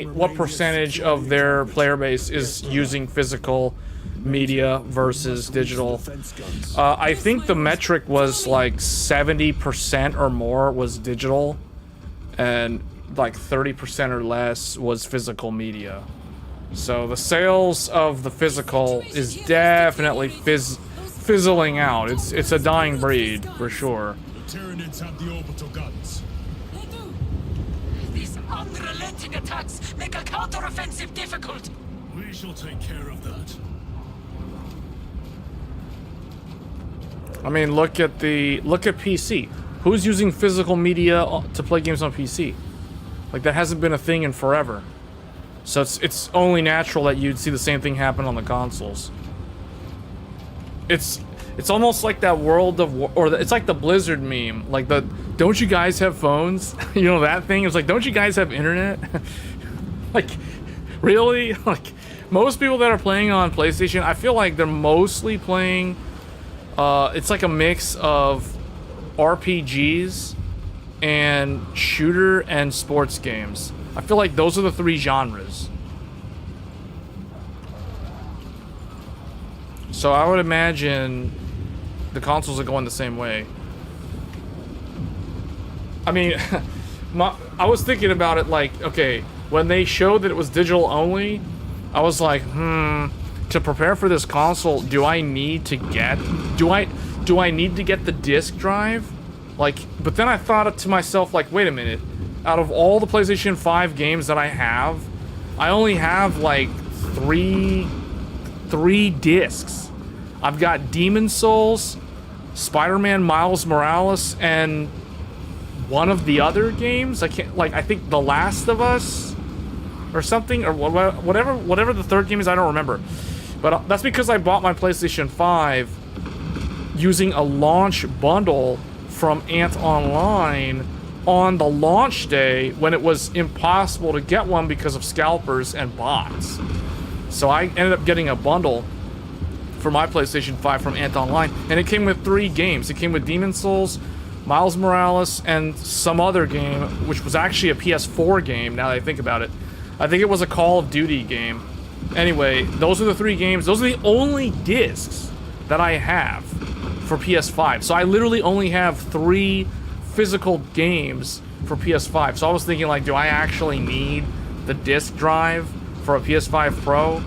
what percentage of their player base is using physical media versus digital. I think the metric was like 70% or more was digital, and like 30% or less was physical media. So the sales of the physical is definitely fizzling out. It's a dying breed for sure. The Tyranids have the orbital guns. They do. These unrelenting attacks make a counteroffensive difficult. We shall take care of that. I mean, look at PC. Who's using physical media to play games on PC? Like, that hasn't been a thing in forever. So it's only natural that you'd see the same thing happen on the consoles. It's almost like that World of War, or it's like the Blizzard meme, like the "Don't you guys have phones?" You know that thing? It's like, "Don't you guys have internet?" Like, really? Like, most people that are playing on PlayStation, I feel like they're mostly playing. It's like a mix of RPGs and shooter and sports games. I feel like those are the three genres. So I would imagine the consoles are going the same way. I mean, I was thinking about it like, okay, when they showed that it was digital only, I was like, to prepare for this console, do I need to get the disc drive? Like, but then I thought to myself, like, wait a minute. Out of all the PlayStation 5 games that I have, I only have like three discs. I've got Demon Souls, Spider-Man Miles Morales, and one of the other games. I think The Last of Us or something, or whatever the third game is, I don't remember. But that's because I bought my PlayStation 5 using a launch bundle from Ant Online on the launch day when it was impossible to get one because of scalpers and bots. So I ended up getting a bundle for my PlayStation 5 from Ant Online, and it came with 3 games. It came with Demon Souls, Miles Morales, and some other game, which was actually a PS4 game, now that I think about it. I think it was a Call of Duty game. Anyway, those are the 3 games. Those are the only discs that I have for PS5. So I literally only have 3 physical games for PS5. So I was thinking, like, do I actually need the disc drive for a PS5 Pro?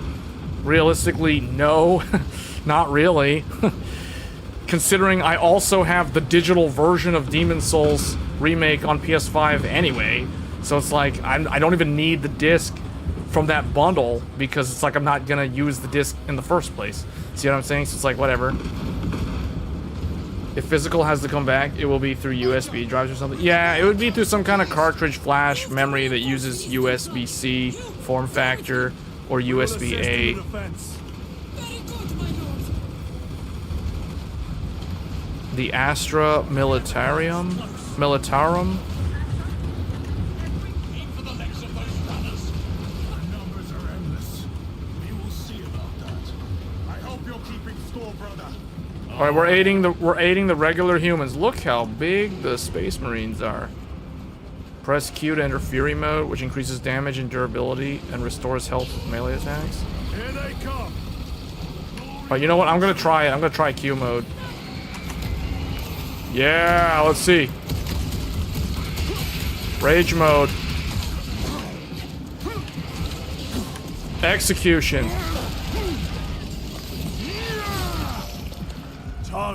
Realistically, no. Not really. Considering I also have the digital version of Demon Souls Remake on PS5 anyway. So it's like, I don't even need the disc from that bundle, because it's like I'm not gonna use the disc in the first place. See what I'm saying? So it's like, whatever. If physical has to come back, it will be through USB drives or something. Yeah, it would be through some kind of cartridge flash memory that uses USB-C form factor or USB-A. Very good, my lord. The Astra Militarum? Militarum? Aim for the legs of those runners. The numbers are endless. We will see about that. I hope you're keeping score, brother. All right, we're aiding the regular humans. Look how big the Space Marines are. Press Q to enter Fury mode, which increases damage and durability and restores health with melee attacks. Here they come. All right, you know what? I'm gonna try it. I'm gonna try Q mode. Yeah, let's see. Rage mode. Execution.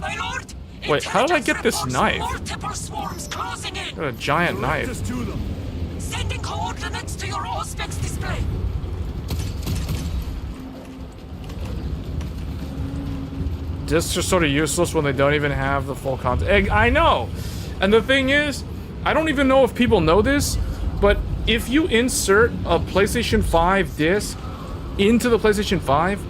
My lord! Wait, how did I get this Intelligence knife? reports multiple swarms closing in. Got a giant knife. Just to them. Sending coordinates to your Auspex display. Discs are sort of useless when they don't even have the full content. I know! And the thing is, I don't even know if people know this, but if you insert a PlayStation 5 disc into the PlayStation 5,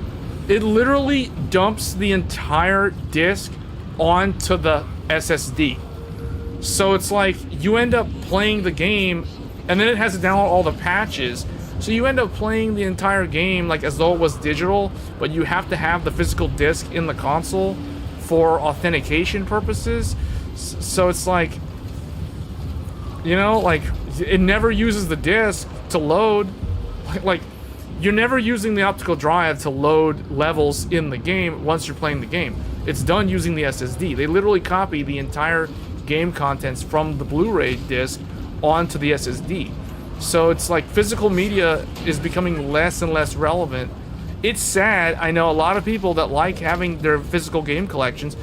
it literally dumps the entire disc onto the SSD. So it's like, you end up playing the game, and then it has to download all the patches. So you end up playing the entire game like as though it was digital, but you have to have the physical disc in the console for authentication purposes. So it's like, you know, like, it never uses the disc to load. Like, you're never using the optical drive to load levels in the game once you're playing the game. It's done using the SSD. They literally copy the entire game contents from the Blu-ray disc onto the SSD. So it's like physical media is becoming less and less relevant it's sad. I know a lot of people that like having their physical game collections.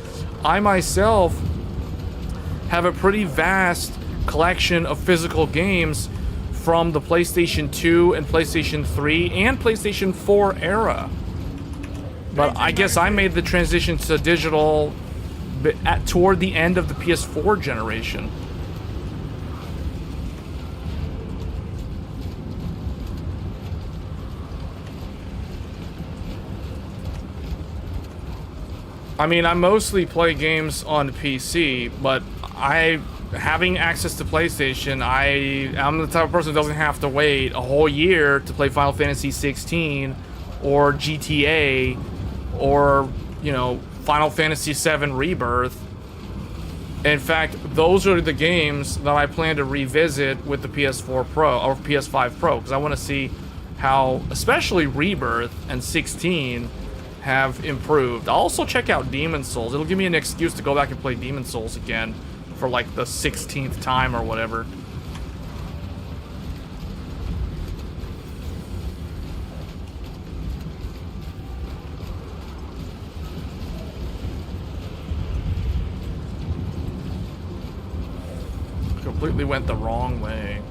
I myself have a pretty vast collection of physical games from the PlayStation 2 and PlayStation 3 and PlayStation 4 era. But I guess I made the transition to digital toward the end of the PS4 generation. I mean, I mostly play games on the PC, but having access to PlayStation, I'm the type of person who doesn't have to wait a whole year to play Final Fantasy 16 or GTA or, you know, Final Fantasy 7 Rebirth. In fact, those are the games that I plan to revisit with the PS4 Pro or PS5 Pro, because I want to see how, especially Rebirth and 16, have improved. I'll also check out Demon Souls. It'll give me an excuse to go back and play Demon Souls again for like the 16th time or whatever. Completely went the wrong way.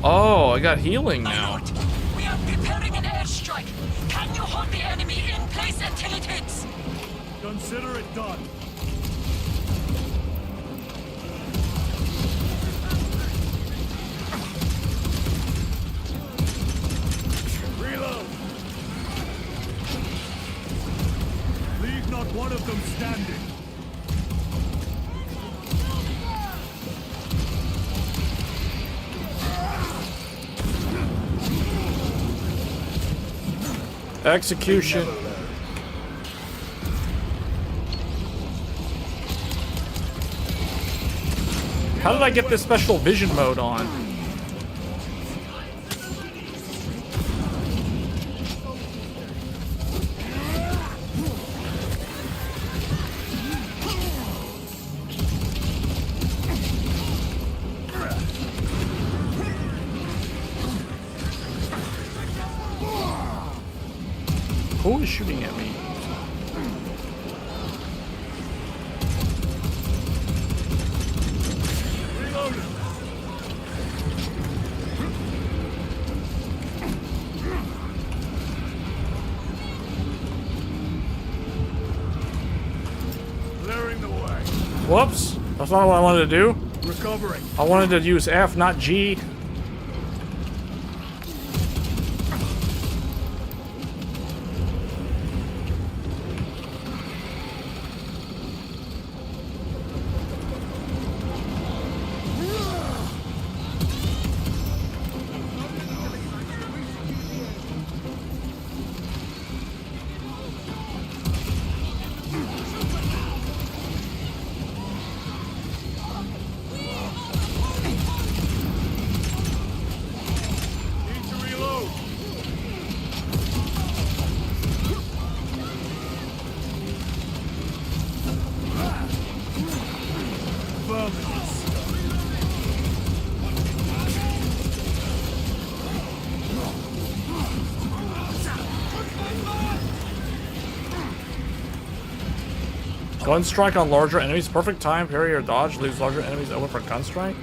Oh, I got healing now. We are preparing an airstrike. Can you hold the enemy in place until it hits? Consider it done. Reload. Leave not one of them standing. Execution. How did I get this special vision mode on? Who is shooting at me? Clearing the way. Whoops. That's not what I wanted to do. Recovering. I wanted to use F, not G. Gun strike on larger enemies. Perfect time, parry or dodge. Leaves larger enemies open for gun strike.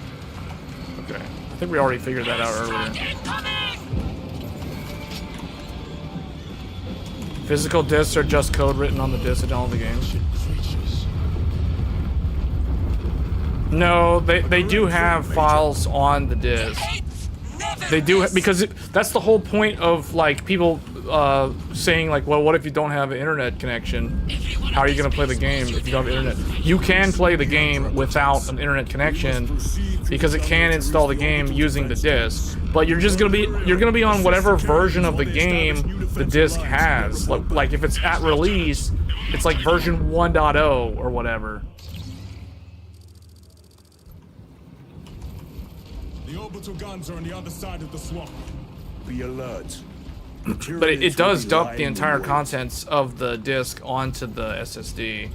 Okay. I think we already figured that out earlier. Physical discs are just code written on the disc in all the games. No, they do have files on the disc. They do, because that's the whole point of like people saying like, well, what if you don't have an internet connection? How are you going to play the game if you don't have internet? You can play the game without an internet connection because it can install the game using the disc. But you're just going to be on whatever version of the game the disc has. Like if it's at release, it's like version 1.0 or whatever. The orbital guns are on the other side of the swamp. Be alert. But it does dump the entire contents of the disc onto the SSD.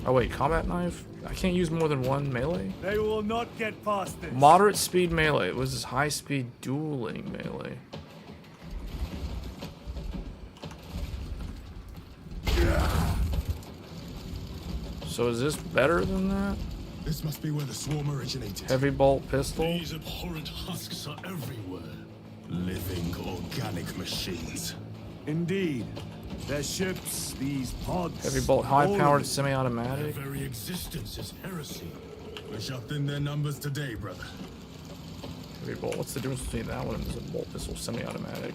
Oh wait, combat knife? I can't use more than one melee? They will not get past this. Moderate speed melee. What is this? High speed dueling melee. So is this better than that? This must be where the swarm originated. Heavy bolt pistol? These abhorrent husks are everywhere. Living organic machines. Indeed. Their ships, these pods. Heavy bolt, all of high-powered it. semi-automatic. Their very existence is heresy. We shall thin their numbers today, brother. Heavy bolt. What's the difference between that one and this bolt pistol semi-automatic?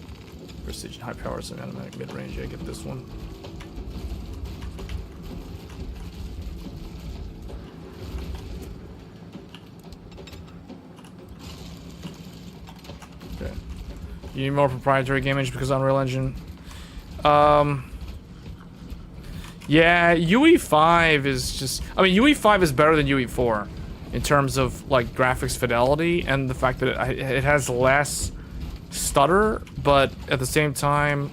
Precision, high-powered semi-automatic, mid-range. Yeah, get this one. Okay. You need more proprietary game engine because Unreal Engine. Yeah, UE5 is just... I mean, UE5 is better than UE4 in terms of, like, graphics fidelity and the fact that it has less stutter, but at the same time...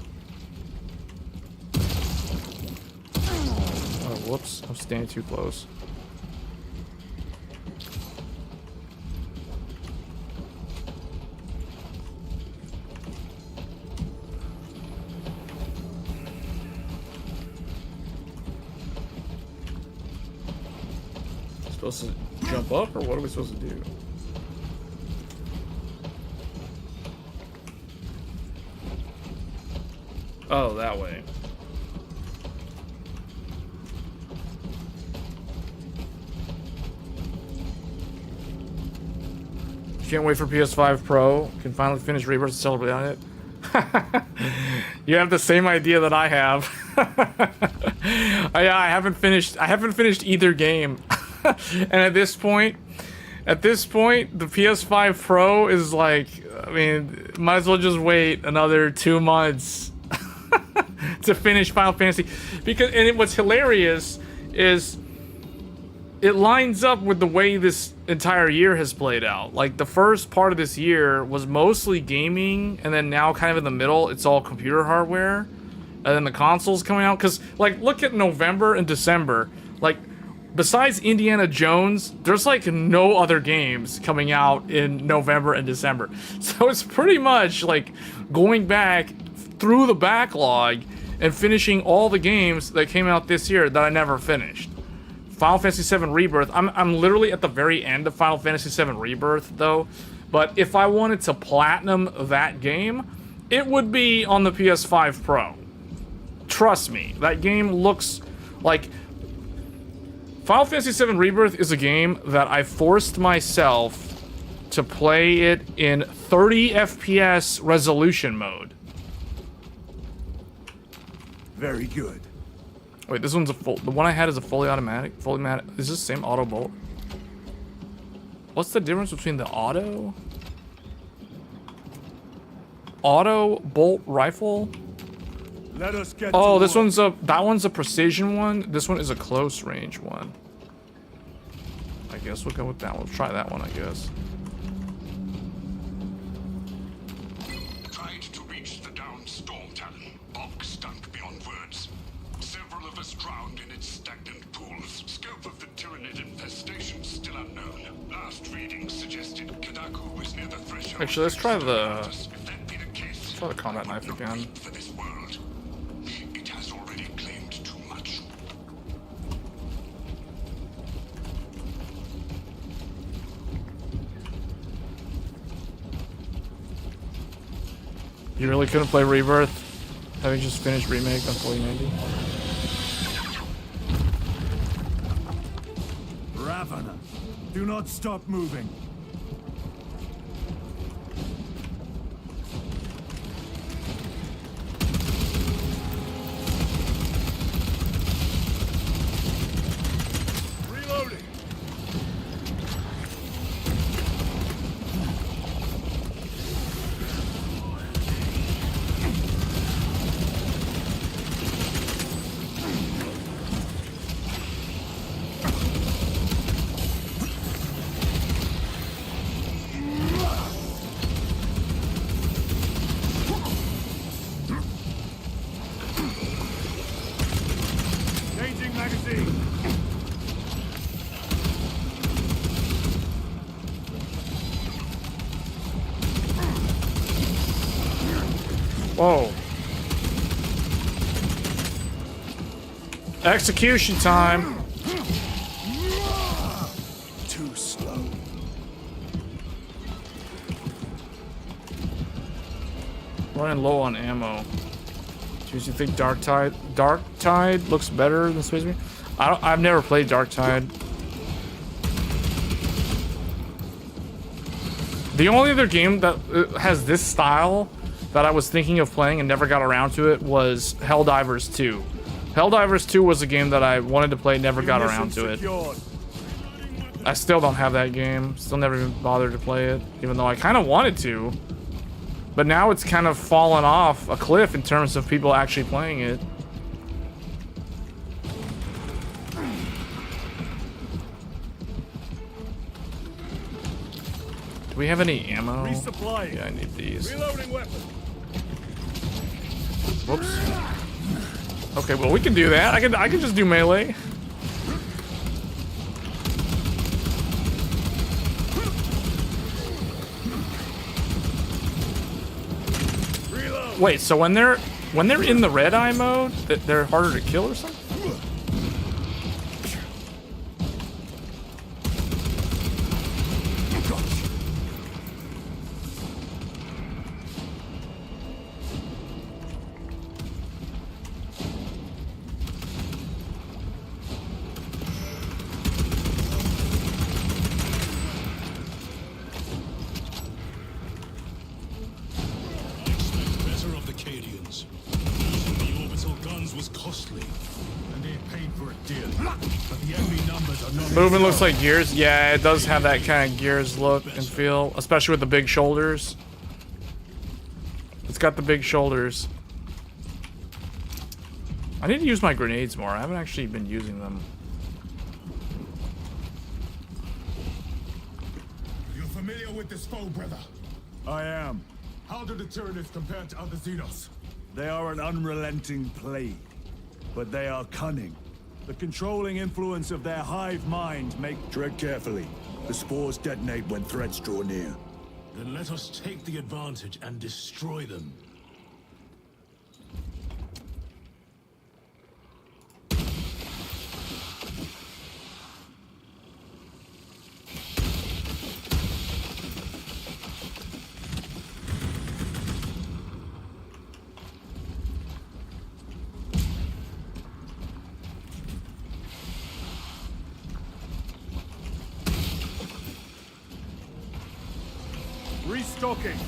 Oh, whoops. I'm standing too close. Supposed to jump up, or what are we supposed to do? Oh, that way. Can't wait for PS5 Pro. Can finally finish Rebirth and celebrate on it. You have the same idea that I have. Yeah, I haven't finished either game. And at this point, the PS5 Pro is like, I mean, might as well just wait another 2 months to finish Final Fantasy. What's hilarious is it lines up with the way this entire year has played out. Like, the first part of this year was mostly gaming, and then now kind of in the middle, it's all computer hardware. And then the consoles coming out. Because, like, look at November and December. Like, besides Indiana Jones, there's like no other games coming out in November and December. So it's pretty much like going back through the backlog and finishing all the games that came out this year that I never finished. Final Fantasy VII Rebirth, I'm literally at the very end of Final Fantasy VII Rebirth though. But if I wanted to platinum that game, it would be on the PS5 Pro. Trust me, that game looks like... Final Fantasy VII Rebirth is a game that I forced myself to play it in 30 FPS resolution mode. Very good. Wait, this one's a full... The one I had is a fully automatic. Is this the same auto bolt? What's the difference between the auto bolt rifle? Let us get Oh, to this work. that one's a precision one. This one is a close range one. I guess we'll go with that one. We'll try that one, I guess. Tried to reach the downed storm talon. Bog stunk beyond words. Several of us drowned in its stagnant pools. Scope of the Tyranid infestation still unknown. Last reading suggested Kadaku was near the threshold. Actually, let's try the... If that be the case, Try the combat knife again. for this world. It has already claimed too much. You really couldn't play Rebirth, having just finished Remake on 4090? Ravana, do not stop moving. Reloading. Changing magazine. Whoa. Execution time. Too slow. Running low on ammo. Do you think Dark Tide looks better than Space Marine? I've never played Dark Tide. The only other game that has this style that I was thinking of playing and never got around to it was Helldivers 2. Helldivers 2 was a game that I wanted to play, never got around to it. I still don't have that game. Still never even bothered to play it, even though I kind of wanted to. But now it's kind of fallen off a cliff in terms of people actually playing it. Do we have any ammo? Resupplying. Yeah, I need these. Reloading weapon. Whoops. Okay, well we can do that. I can just do melee. Wait, so when they're in the red eye mode, they're harder to kill or something? Movement looks like Gears. Yeah, it does have that kind of Gears look and feel, especially with the big shoulders. It's got the big shoulders. I need to use my grenades more. I haven't actually been using them. You're familiar with this foe, brother? I am. How do the Tyranids compare to other Xenos? They are an unrelenting plague, but they are cunning. The controlling influence of their hive mind make... Tread carefully. The spores detonate when threats draw near. Then let us take the advantage and destroy them. Restocking.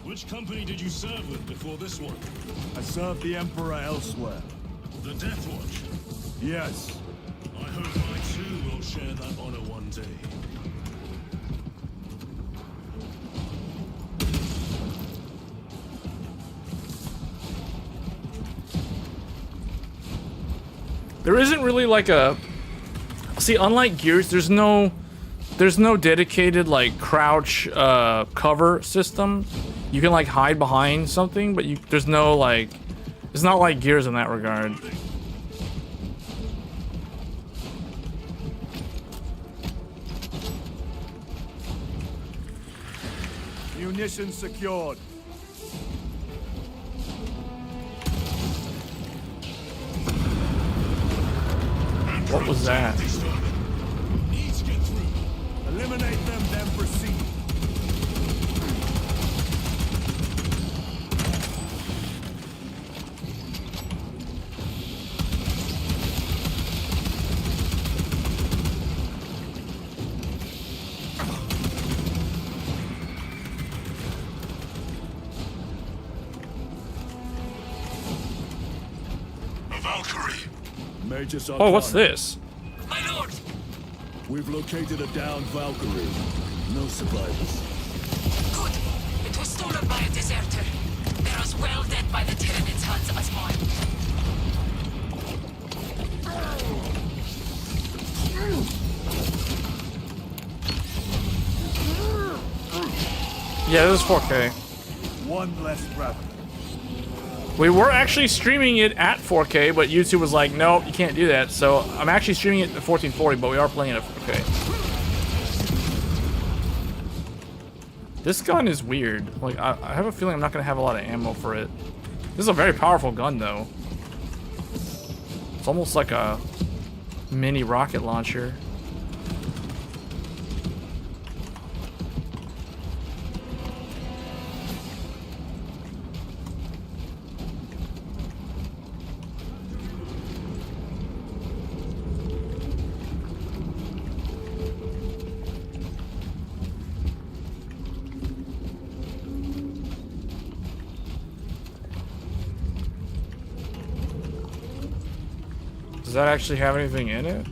Which company did you serve with before this one? I served the Emperor elsewhere. The Death Watch? Yes. I hope I too will share that honor one day. There isn't really like a... See, unlike Gears, there's no dedicated like crouch cover system. You can like hide behind something, but there's no like, it's not like Gears in that regard. Munitions secured. What was that? Eliminate them, then proceed. A Valkyrie. Major Oh, what's this? My lord! We've located a downed Valkyrie. No survivors. Good. It was stolen captured by a deserter. They're as well dead by the Tyranids' hands as mine. Yeah, this is 4K. One less rabbit. We were actually streaming it at 4K, but YouTube was like, nope, you can't do that. So I'm actually streaming it at 1440, but we are playing it at 4K. This gun is weird. Like, I have a feeling I'm not gonna have a lot of ammo for it. This is a very powerful gun, though. It's almost like a mini rocket launcher. Does that actually have anything in it?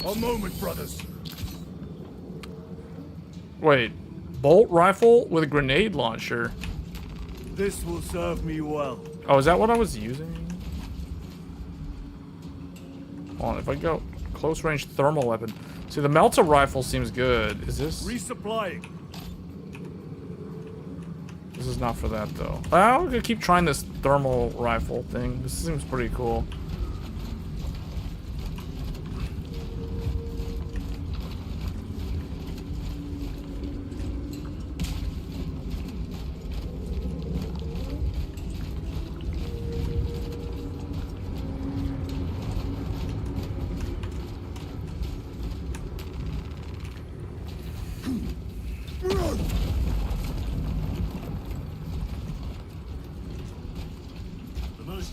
A moment, brothers. Wait, bolt rifle with a grenade launcher. This will serve me well. Oh, is that what I was using? Hold on, if I go close range thermal weapon. See, the melter rifle seems good. Is this? Resupplying. This is not for that though. I'm gonna keep trying this thermal rifle thing. This seems pretty cool.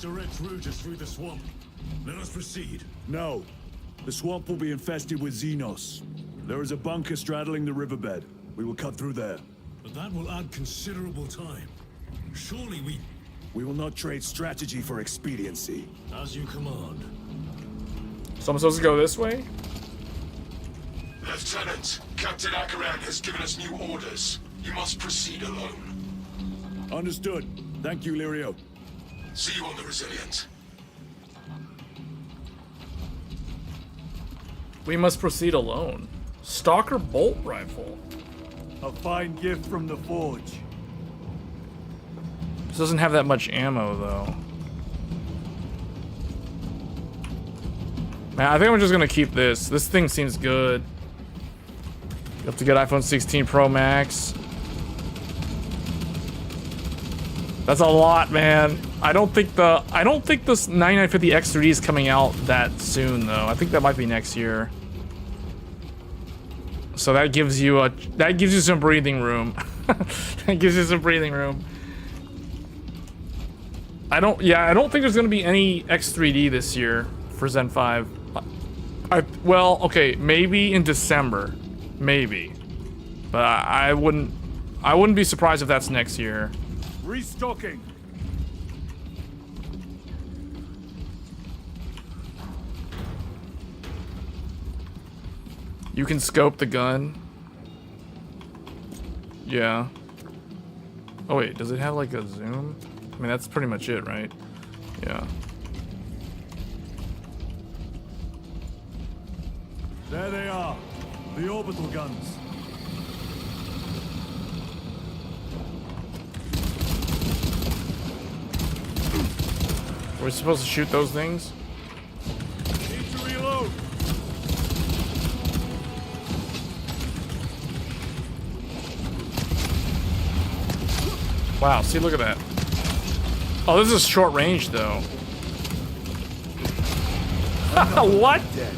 Direct route is through the swamp. Let us proceed. No. The swamp will be infested with Xenos. There is a bunker straddling the riverbed. We will cut through there. But that will add considerable time. Surely We will not trade strategy for expediency. as you command. So I'm supposed to go this way? Lieutenant, Captain Akaran has given us new orders. You must proceed alone. Understood. Thank you, Lirio. See you on the Resilient. We must proceed alone. Stalker bolt rifle. A fine gift from the forge. This doesn't have that much ammo though. Man, I think I'm just gonna keep this. This thing seems good. You have to get iPhone 16 Pro Max. That's a lot, man. I don't think this 9950 X3D is coming out that soon though. I think that might be next year. So that gives you some breathing room. That gives you some breathing room. I don't think there's gonna be any X3D this year for Zen 5. Well, okay, maybe in December, maybe, but I wouldn't be surprised if that's next year. Restocking. You can scope the gun. Yeah. Oh wait, does it have like a zoom? I mean, that's pretty much it, right? Yeah. There they are. The orbital guns. We're supposed to shoot those things? Need to reload. Wow, see, look at that. Oh, this is short range, though. What? Dead.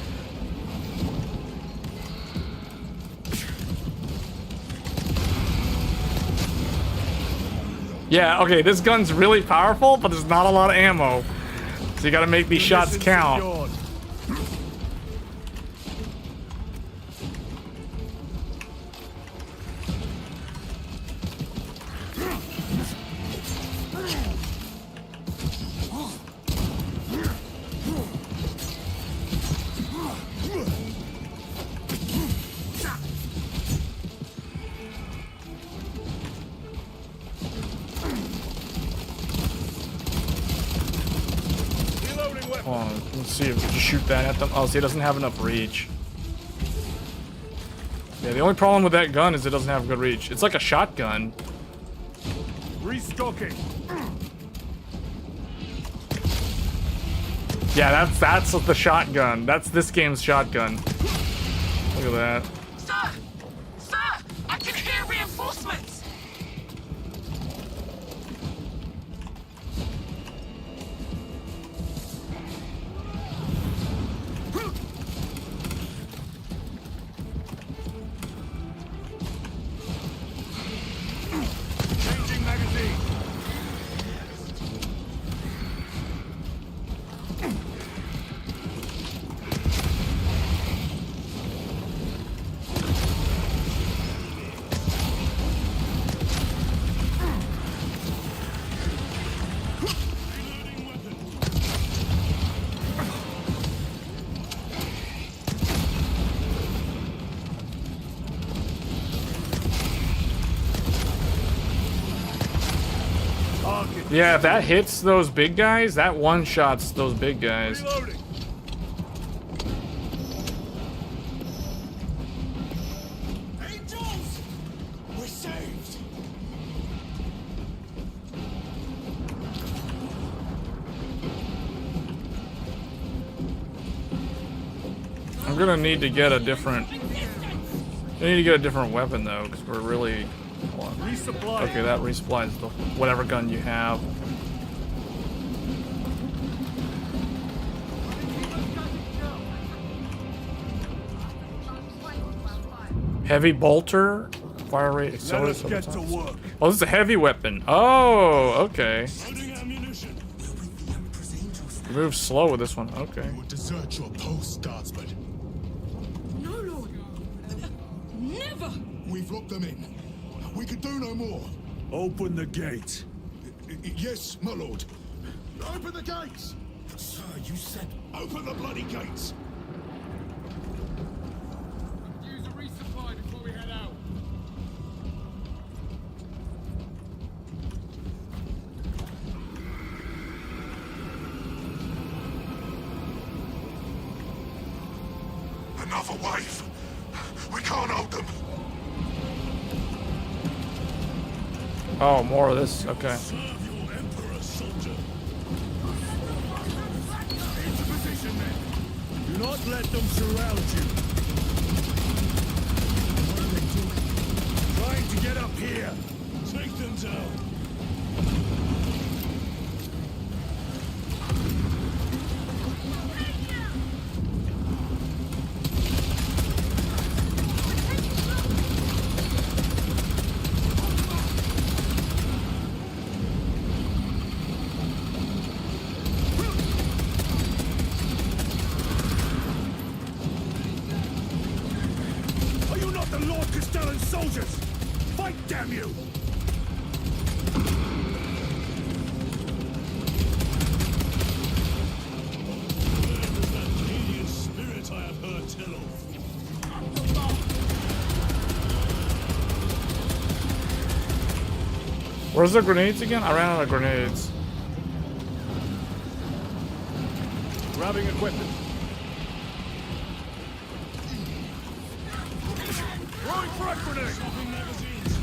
Yeah, okay, this gun's really powerful, but there's not a lot of ammo. So you gotta make these shots count. Secured. Hold on, let's see if we can shoot that at them. Oh, see, it doesn't have enough reach. Yeah, the only problem with that gun is it doesn't have good reach. It's like a shotgun. Restocking. Yeah, that's the shotgun. That's this game's shotgun. Look at that. Sir! Sir! I can hear reinforcements! Changing magazine. Yeah, if that hits those big guys, that one-shots those big guys. Reloading. Angels! We're saved! I'm gonna need to get a different... I need to get a different weapon, though, because we're really... Hold on. Resupply. Okay, that resupplies the whatever gun you have. Heavy bolter, fire rate, Let accelerates us over get to time. work. Oh, this is a heavy weapon. Oh, okay. Loading ammunition. You move slow with this one. Okay. Would desert your post, guardsman. No, Lord. Never. We've locked them in. We can do no more. Open the gate. Yes, my lord. Open the gates! Sir, you said open the bloody gates! Use a resupply before we head out. Another wave. We can't hold them. Oh, more of this. Okay. Serve your emperor, soldier. Into position, men. Do not let them surround you. What are they doing? Trying to get up here. Take them down. Are you not the Lord Castellan soldiers? Fight, damn you! Where is that hideous spirit I have heard tell of? Where's the grenades again? I ran out of grenades. Grabbing equipment. Throwing frag grenade! Swapping magazines.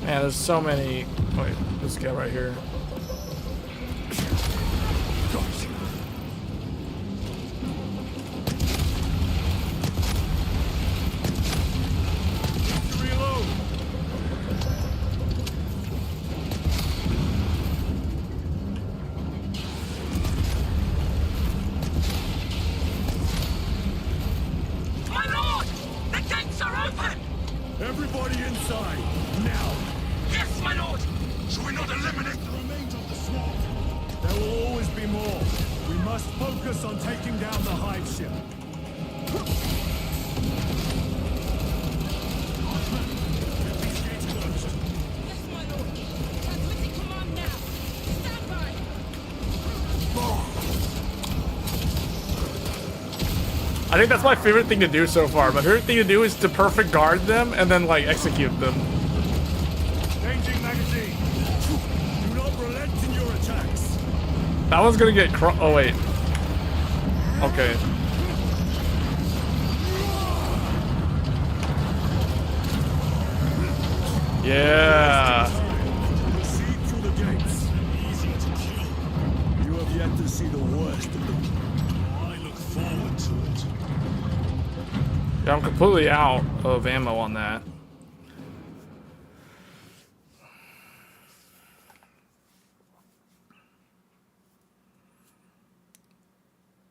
Man, there's so many. Wait, this guy right here. Reload. My lord! The gates are open! Everybody inside, now. Yes, my lord! Should we not eliminate The remains of the swamp. There will always be more. We must focus on taking down the hive ship. Yes, my lord. Transmitting command now. Stand by. I think that's my favorite thing to do so far. My favorite thing to do is to perfect guard them and then like execute them. Changing magazine. Do not relent in your attacks. That one's gonna get oh wait. Okay. Yeah. Proceed through the gates. Easy to kill. You have yet to see the worst of them. I look forward to it. Yeah, I'm completely out of ammo on that.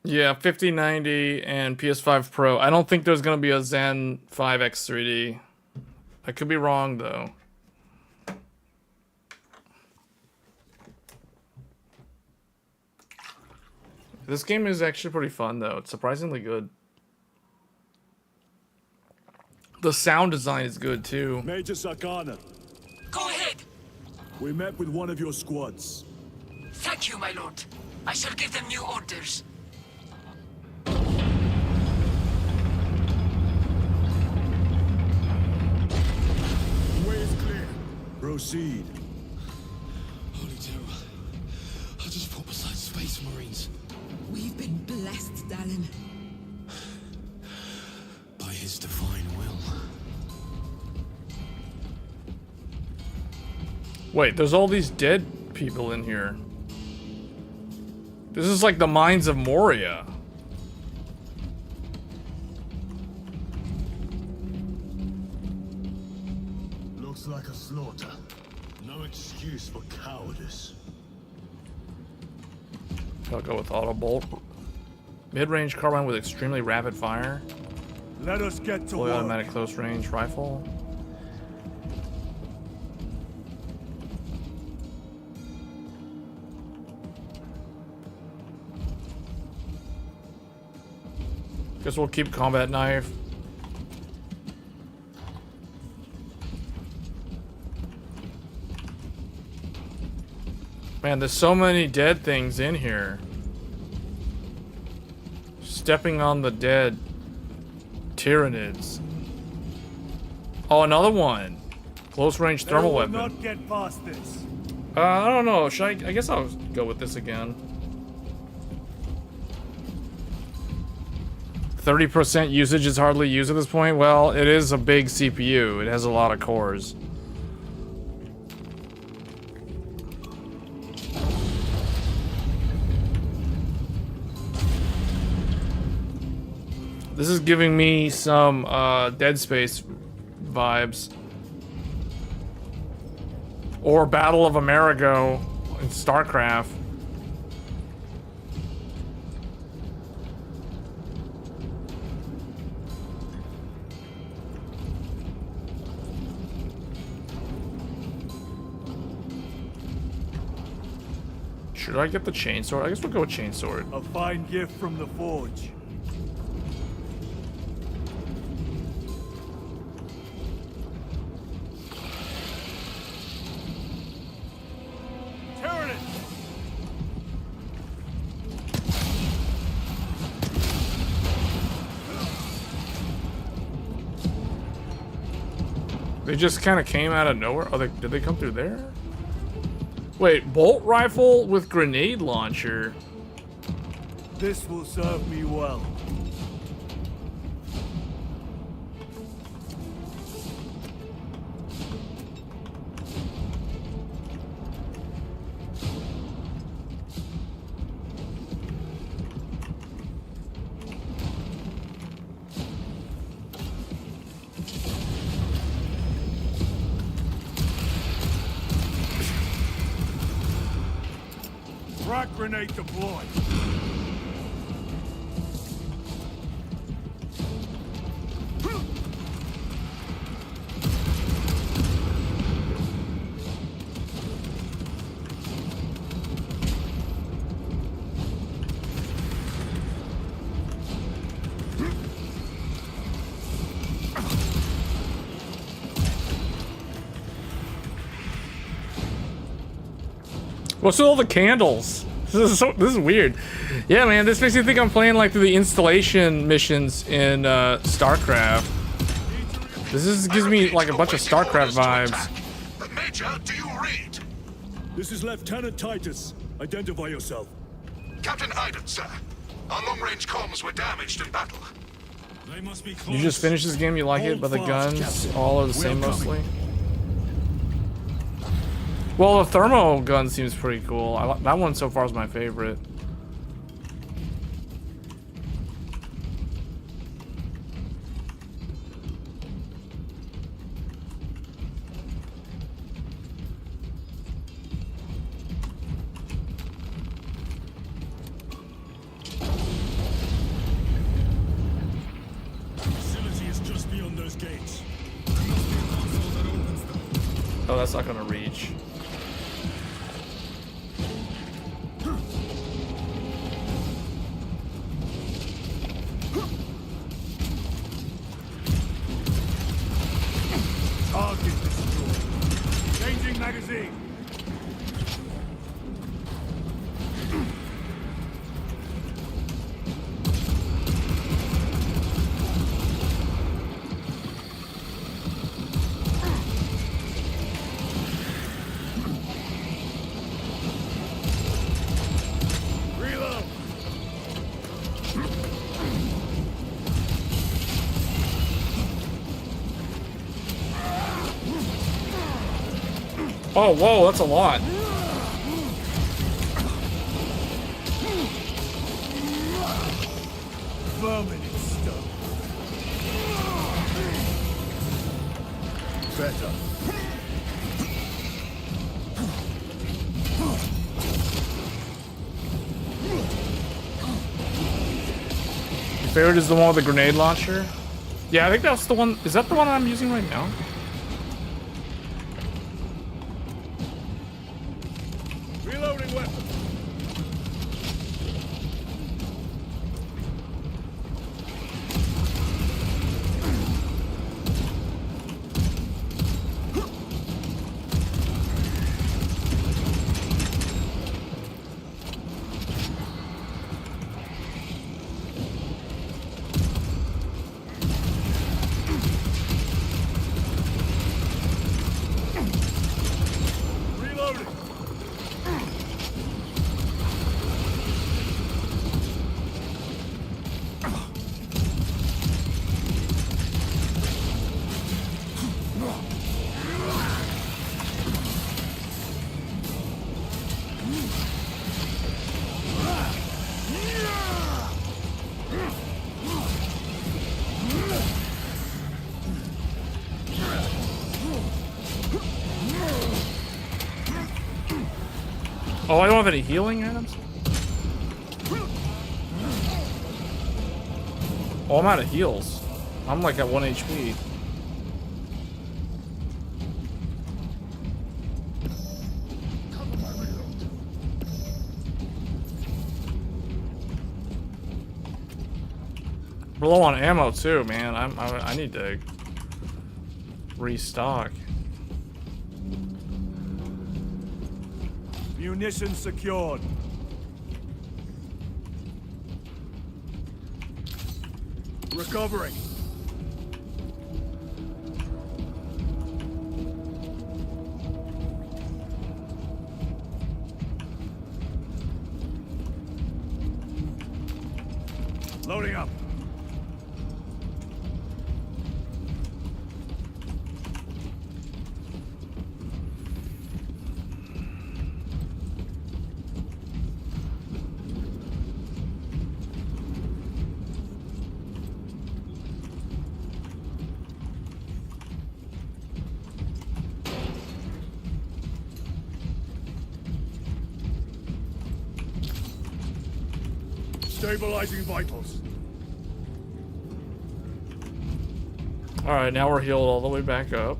Yeah, 5090 and PS5 Pro. I don't think there's gonna be a Zen 5X 3D. I could be wrong though. This game is actually pretty fun though. It's surprisingly good. The sound design is good too. Major Sakana, Go ahead! we met with one of your squads. Thank you, my lord. I shall give them new orders. The way is clear. Proceed. Holy terror. I just fought beside Space Marines. We've been blessed, Dallin. By his divine will. Wait, there's all these dead people in here. This is like the Mines of Moria. Looks like a slaughter. No excuse for cowardice. I'll go with auto bolt. Mid-range carbine with extremely rapid fire. Let us get to Fully work. automatic close range rifle. Guess we'll keep combat knife. Man, there's so many dead things in here. Stepping on the dead Tyranids. Oh, another one. Close range thermal They will weapon. not get past this. I don't know. Should I guess I'll go with this again. 30% usage is hardly used at this point. Well, it is a big CPU. It has a lot of cores. This is giving me some Dead Space vibes. Or Battle of Amerigo in StarCraft. Should I get the chainsword? I guess we'll go with chainsword. A fine gift from the forge. Tyranid! They just kind of came out of nowhere. Oh, did they come through there? Wait, bolt rifle with grenade launcher. This will serve me well. Grenade deployed. What's with all the candles? This is weird. Yeah, man, this makes me think I'm playing like the installation missions in StarCraft. Gives me like a bunch of StarCraft vibes. Major, do you read? This is Lieutenant Titus. Identify yourself. Captain Iden, sir. Our long-range comms were damaged in battle. They must be close. You just finished this game, you like it, but the guns all are the same mostly. Well, the thermo gun seems pretty cool. That one so far is my favorite. Facility is just beyond those gates. There must be a console that opens them. Oh, that's not gonna reach. Target destroyed. Changing magazine. Reload. Oh, whoa, that's a lot. Vermin and stuff. Better. Your favorite is the one with the grenade launcher? Yeah, I think that's the one. Is that the one I'm using right now? Reloading weapon. Reloading. Oh, I don't have any healing items? Oh, I'm out of heals. I'm like at 1 HP. We're low on ammo too, man. I need to restock. Munitions secured. Recovering. Loading up. Stabilizing vitals. Alright, now we're healed all the way back up.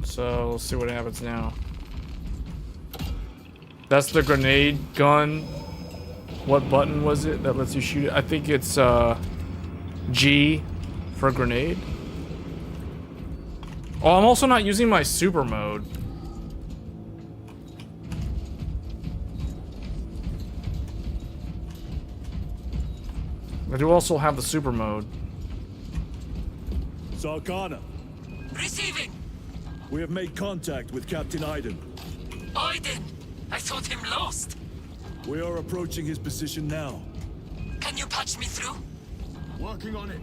So, let's see what happens now. That's the grenade gun. What button was it that lets you shoot it? I think it's G for grenade. Oh, I'm also not using my super mode. I do also have the super mode. Sarkana, Receiving. we have made contact with Captain Iden. Iden. I thought him lost. We are approaching his position now. Can you patch me through? Working on it.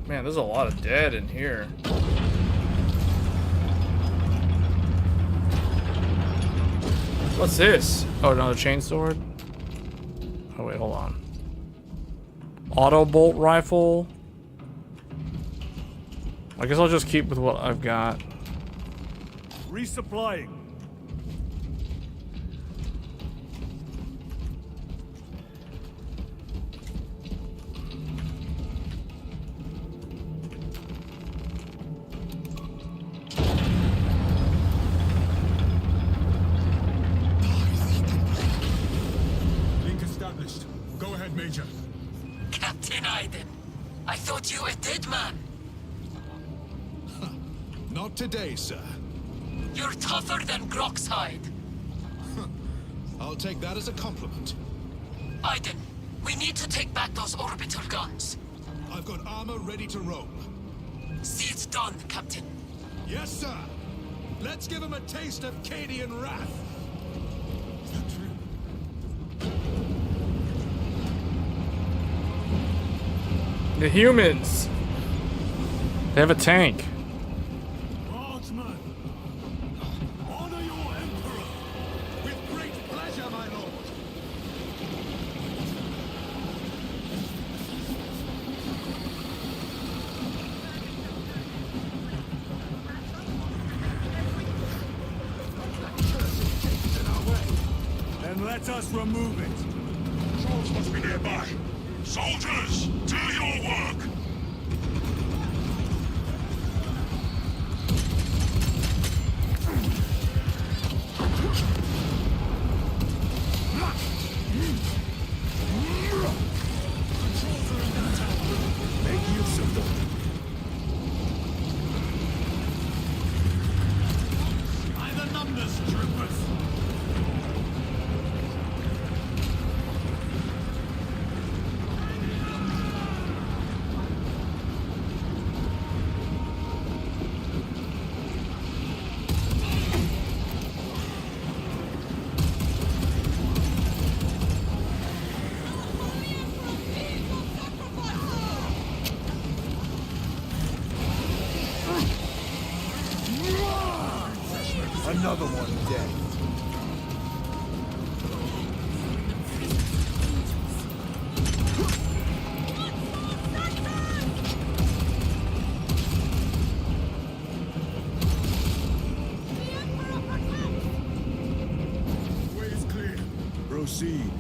Man, there's a lot of dead in here. What's this? Oh, another chainsword? Oh, wait, hold on. Auto bolt rifle. I guess I'll just keep with what I've got. Resupplying. Link established. Go ahead, Major. Captain Iden. I thought you a dead man. Not today, sir. You're tougher than Grok's hide. I'll take that as a compliment. Iden, we need to take back those orbital guns. I've got armor ready to roll. See it done, Captain. Yes, sir. Let's give him a taste of Cadian wrath. Is that true? The humans. They have a tank. Guardsman, honor your emperor. With great pleasure, my lord. Then let us remove it. Trolls must be nearby. Soldiers, do your work. Make use of them. By the numbers, troopers. Another one dead. Way is clear. Proceed.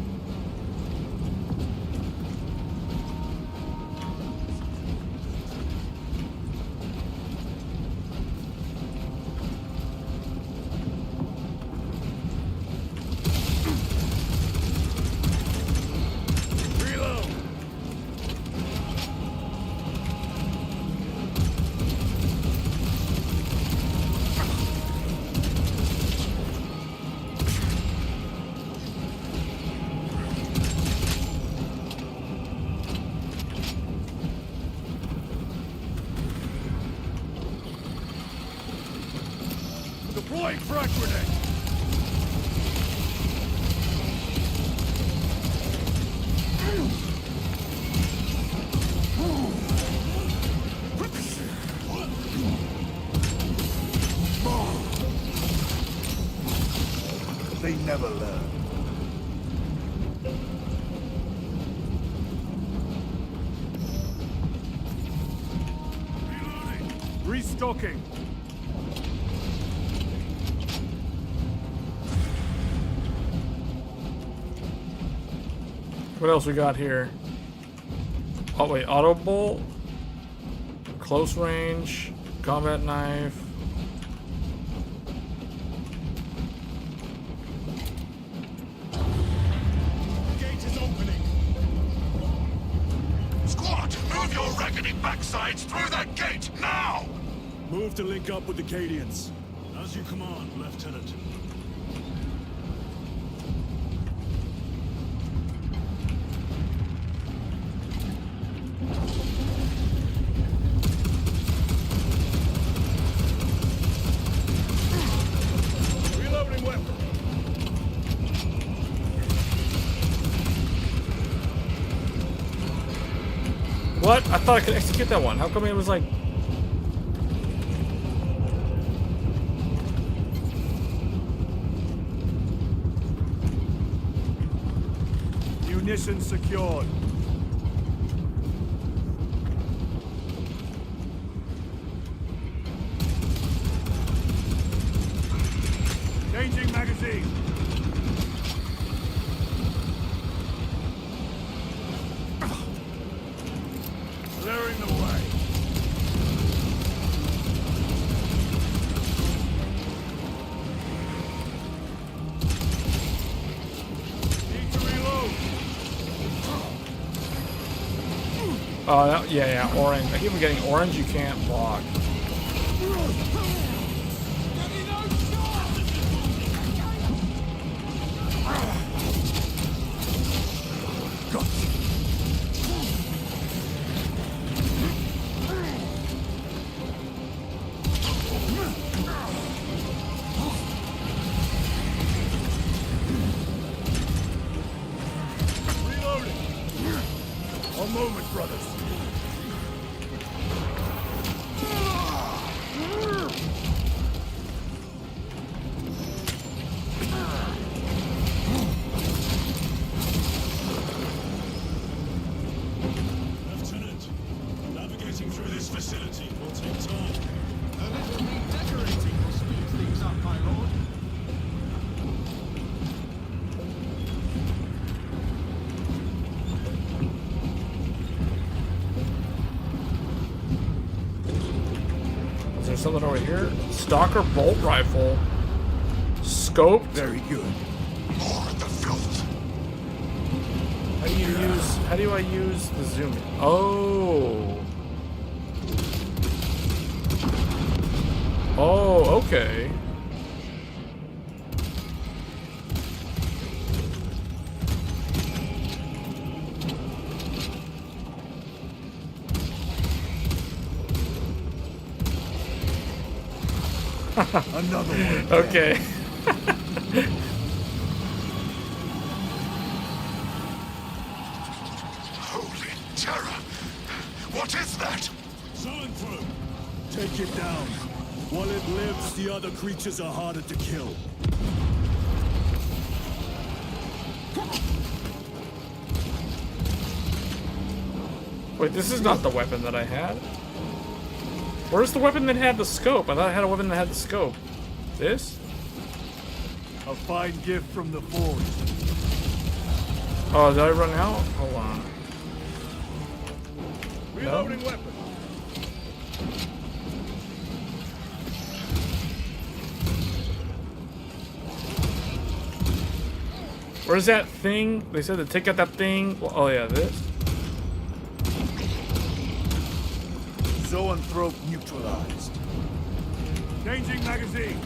Reload. Deploying frag grenade. They never learn. Restocking. What else we got here? Oh wait, auto bolt, close range, combat knife. Gate is opening. Squad, move your reckoning backsides through that gate, now! Move to link up with the Cadians. As you command, Lieutenant. Reloading weapon. What? I thought I could execute that one. How come it was like... Munition secured. Changing magazine. Clearing the way. Need to reload. Oh, yeah, orange. I keep forgetting orange you can't block. Reloading. One moment, brothers. Lieutenant, navigating through this facility will take time. A little redecorating will speed things up, my lord. Is there something over here? Stalker bolt rifle. Scope. Very good. More of the filth. How do I use the zoom in? Oh. Oh, okay. Another one. Okay. Holy terror! What is that? Zoanthrope! Take it down. While it lives, the other creatures are harder to kill. Wait, this is not the weapon that I had. Where's the weapon that had the scope? I thought I had a weapon that had the scope. This? A fine gift from the forge. Oh, did I run out? Hold on. Reloading weapon. Where's that thing? They said to take out that thing. Well, oh yeah, this. Zoanthrope neutralized. Changing magazine.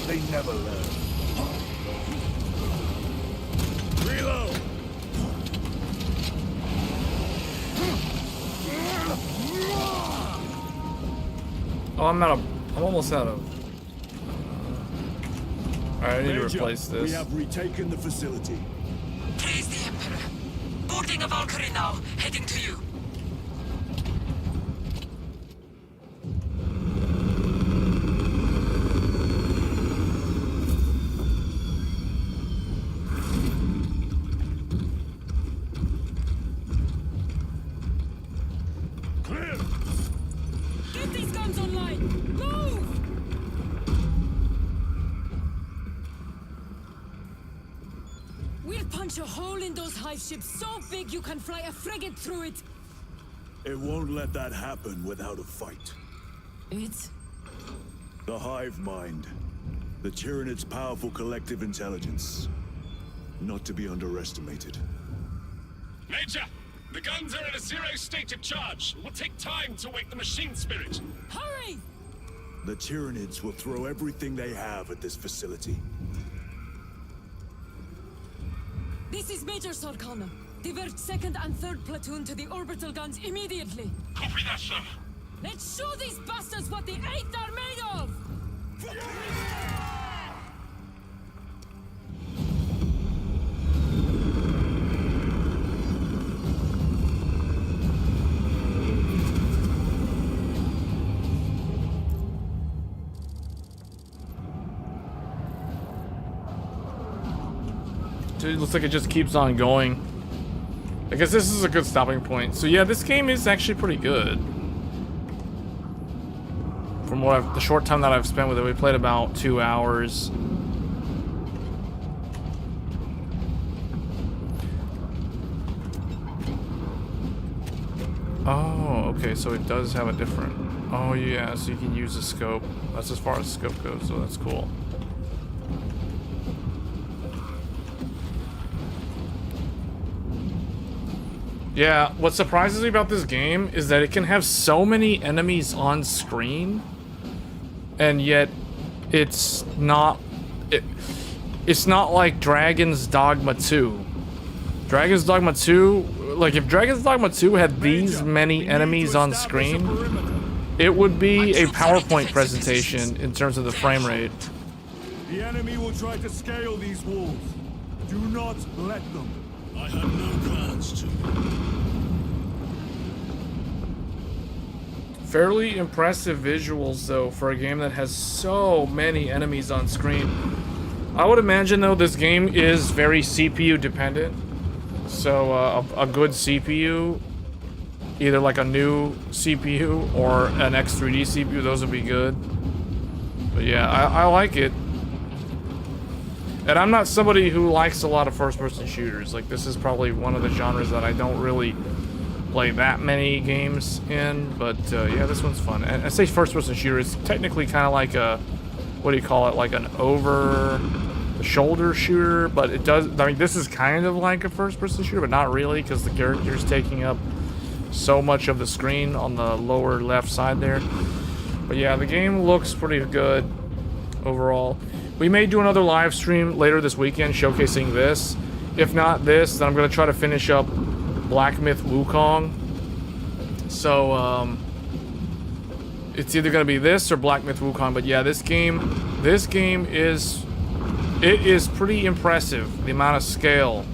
They never learn. Reload. Oh, I'm almost out of. Alright, I need to Major, replace this. We have retaken the facility. Praise the Emperor. Boarding a Valkyrie now, heading to you. punch a hole in those hive ships so big you can fly a frigate through it. It won't let that happen without a fight. It's... The hive mind. The Tyranid's powerful collective intelligence. Not to be underestimated. Major! The guns are in a zero state of charge. It will take time to wake the machine spirit. Hurry! The Tyranids will throw everything they have at this facility. This is Major Sarkana. Divert 2nd and 3rd platoon to the orbital guns immediately. Copy that, sir. Let's show these bastards what the 8th are made of! Dude, it looks like it just keeps on going. I guess this is a good stopping point. So yeah, this game is actually pretty good. From what the short time that I've spent with it, we played about 2 hours. Oh, okay, so it does have a different... Oh yeah, so you can use the scope. That's as far as scope goes, so that's cool. Yeah, what surprises me about this game is that it can have so many enemies on screen, and yet it's not like Dragon's Dogma 2. Dragon's Dogma 2, like if Dragon's Dogma 2 had these many enemies on screen, it would be a PowerPoint presentation in terms of the frame rate. The enemy will try to scale these walls. Do not let them. I had no plans to. Fairly impressive visuals, though, for a game that has so many enemies on screen. I would imagine, though, this game is very CPU dependent. So a good CPU, either like a new CPU or an X3D CPU, those would be good. But yeah, I like it. And I'm not somebody who likes a lot of first-person shooters. Like, this is probably one of the genres that I don't really play that many games in. But yeah, this one's fun. And I say first-person shooter, it's technically kind of like a, what do you call it, like an over-the-shoulder shooter. But it does, I mean, this is kind of like a first-person shooter, but not really, because the character's taking up so much of the screen on the lower left side there. But yeah, the game looks pretty good overall. We may do another live stream later this weekend showcasing this. If not this, then I'm going to try to finish up Black Myth Wukong. So, it's either going to be this or Black Myth Wukong. But yeah, this game is pretty impressive, the amount of scale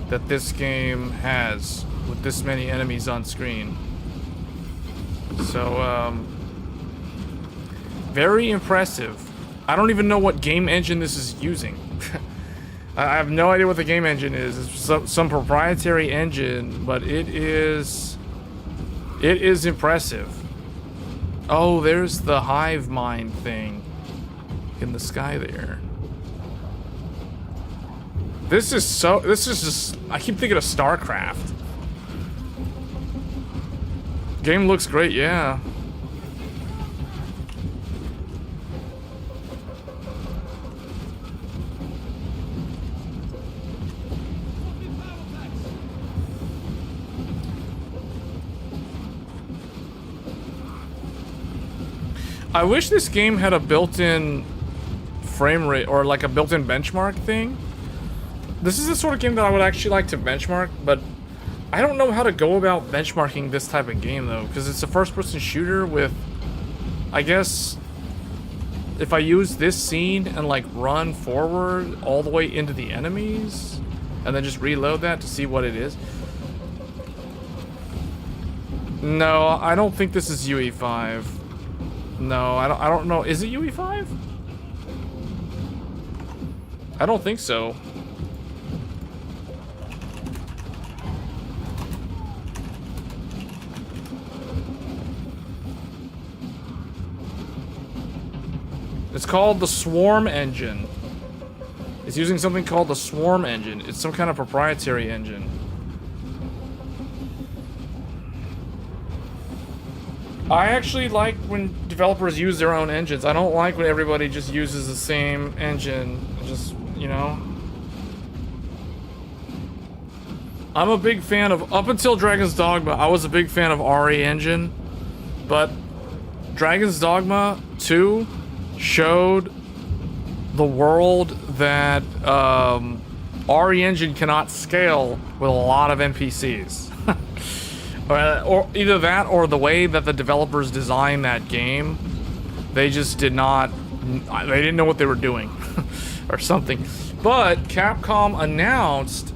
that this game has with this many enemies on screen. So, very impressive. I don't even know what game engine this is using. I have no idea what the game engine is. It's some proprietary engine, but it is impressive. Oh, there's the hive mind thing in the sky there. This is just, I keep thinking of StarCraft. Game looks great, yeah. I wish this game had a built-in frame rate or like a built-in benchmark thing. This is the sort of game that I would actually like to benchmark, but I don't know how to go about benchmarking this type of game though, because it's a first-person shooter with, I guess, if I use this scene and like run forward all the way into the enemies and then just reload that to see what it is. No, I don't think this is UE5. No, I don't know. Is it UE5? I don't think so. It's called the Swarm Engine. It's using something called the Swarm engine. It's some kind of proprietary engine. I actually like when developers use their own engines. I don't like when everybody just uses the same engine. Just, you know. I'm a big fan of, up until Dragon's Dogma, I was a big fan of RE engine. But Dragon's Dogma 2 showed the world that RE engine cannot scale with a lot of NPCs. Or either that or the way that the developers designed that game, they just did not, they didn't know what they were doing or something. But Capcom announced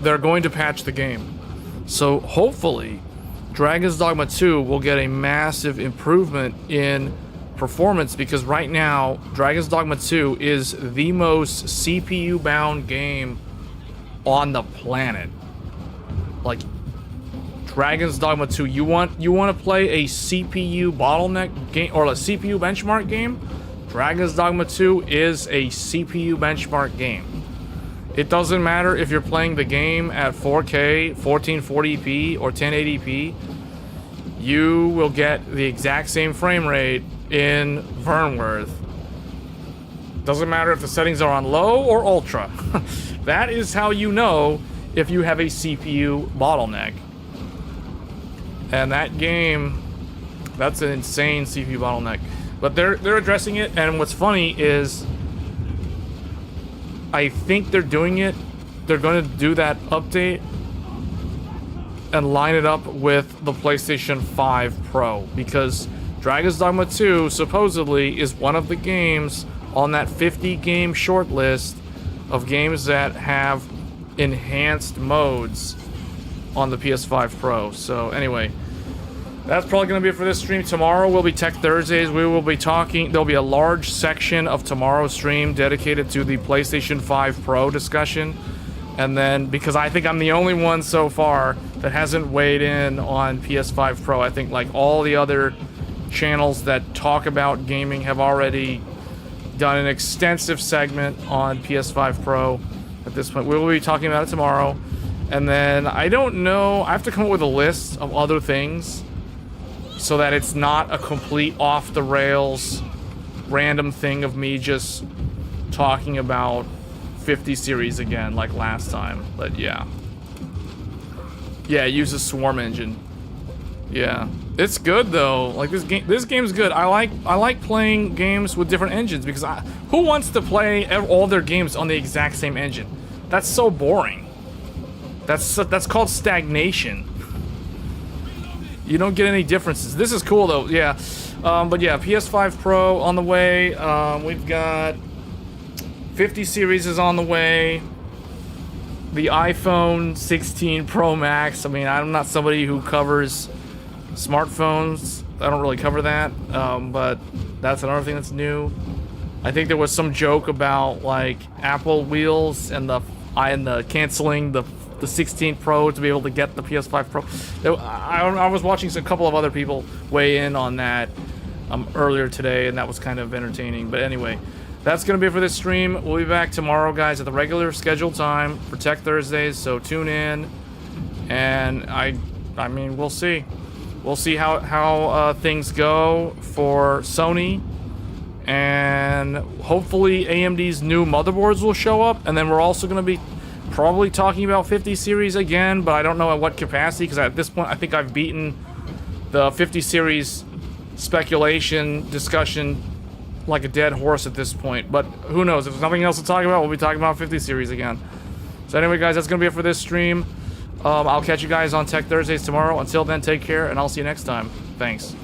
they're going to patch the game. So hopefully Dragon's Dogma 2 will get a massive improvement in performance, because right now Dragon's Dogma 2 is the most CPU bound game on the planet. Like, Dragon's Dogma 2, you want to play a CPU bottleneck game or a CPU benchmark game? Dragon's Dogma 2 is a CPU benchmark game. It doesn't matter if you're playing the game at 4K, 1440p, or 1080p. You will get the exact same frame rate in Vernworth. Doesn't matter if the settings are on low or ultra. That is how you know if you have a CPU bottleneck. And that game, that's an insane CPU bottleneck. But they're addressing it, and what's funny is I think they're doing it. They're going to do that update and line it up with the PlayStation 5 Pro, because Dragon's Dogma 2 supposedly is one of the games on that 50 game shortlist of games that have enhanced modes on the PS5 Pro. So anyway, that's probably going to be it for this stream. Tomorrow will be Tech Thursdays. We will be talking, there'll be a large section of tomorrow's stream dedicated to the PlayStation 5 Pro discussion. And then, because I think I'm the only one so far that hasn't weighed in on PS5 Pro, I think like all the other channels that talk about gaming have already done an extensive segment on PS5 Pro at this point. We will be talking about it tomorrow. And then, I don't know, I have to come up with a list of other things so that it's not a complete off-the-rails random thing of me just talking about 50 series again like last time. But yeah. Yeah, it uses Swarm engine. Yeah. It's good though. Like this game's good. I like playing games with different engines, because who wants to play all their games on the exact same engine? That's so boring. That's called stagnation. You don't get any differences. This is cool though. Yeah. But yeah, PS5 Pro on the way. We've got 50 series is on the way. The iPhone 16 Pro Max. I mean, I'm not somebody who covers smartphones. I don't really cover that. But that's another thing that's new. I think there was some joke about like Apple wheels and the canceling the 16 Pro to be able to get the PS5 Pro. I was watching a couple of other people weigh in on that earlier today, and that was kind of entertaining. But anyway, that's going to be it for this stream. We'll be back tomorrow, guys, at the regular scheduled time for Tech Thursdays, so tune in. And I mean, we'll see. We'll see how things go for Sony. And hopefully AMD's new motherboards will show up. And then we're also going to be probably talking about 50 series again, but I don't know at what capacity, because at this point I think I've beaten the 50 series speculation discussion like a dead horse at this point. But who knows, if there's nothing else to talk about, we'll be talking about 50 series again. So anyway, guys, that's gonna be it for this stream. I'll catch you guys on Tech Thursdays tomorrow. Until then, take care, and I'll see you next time. Thanks.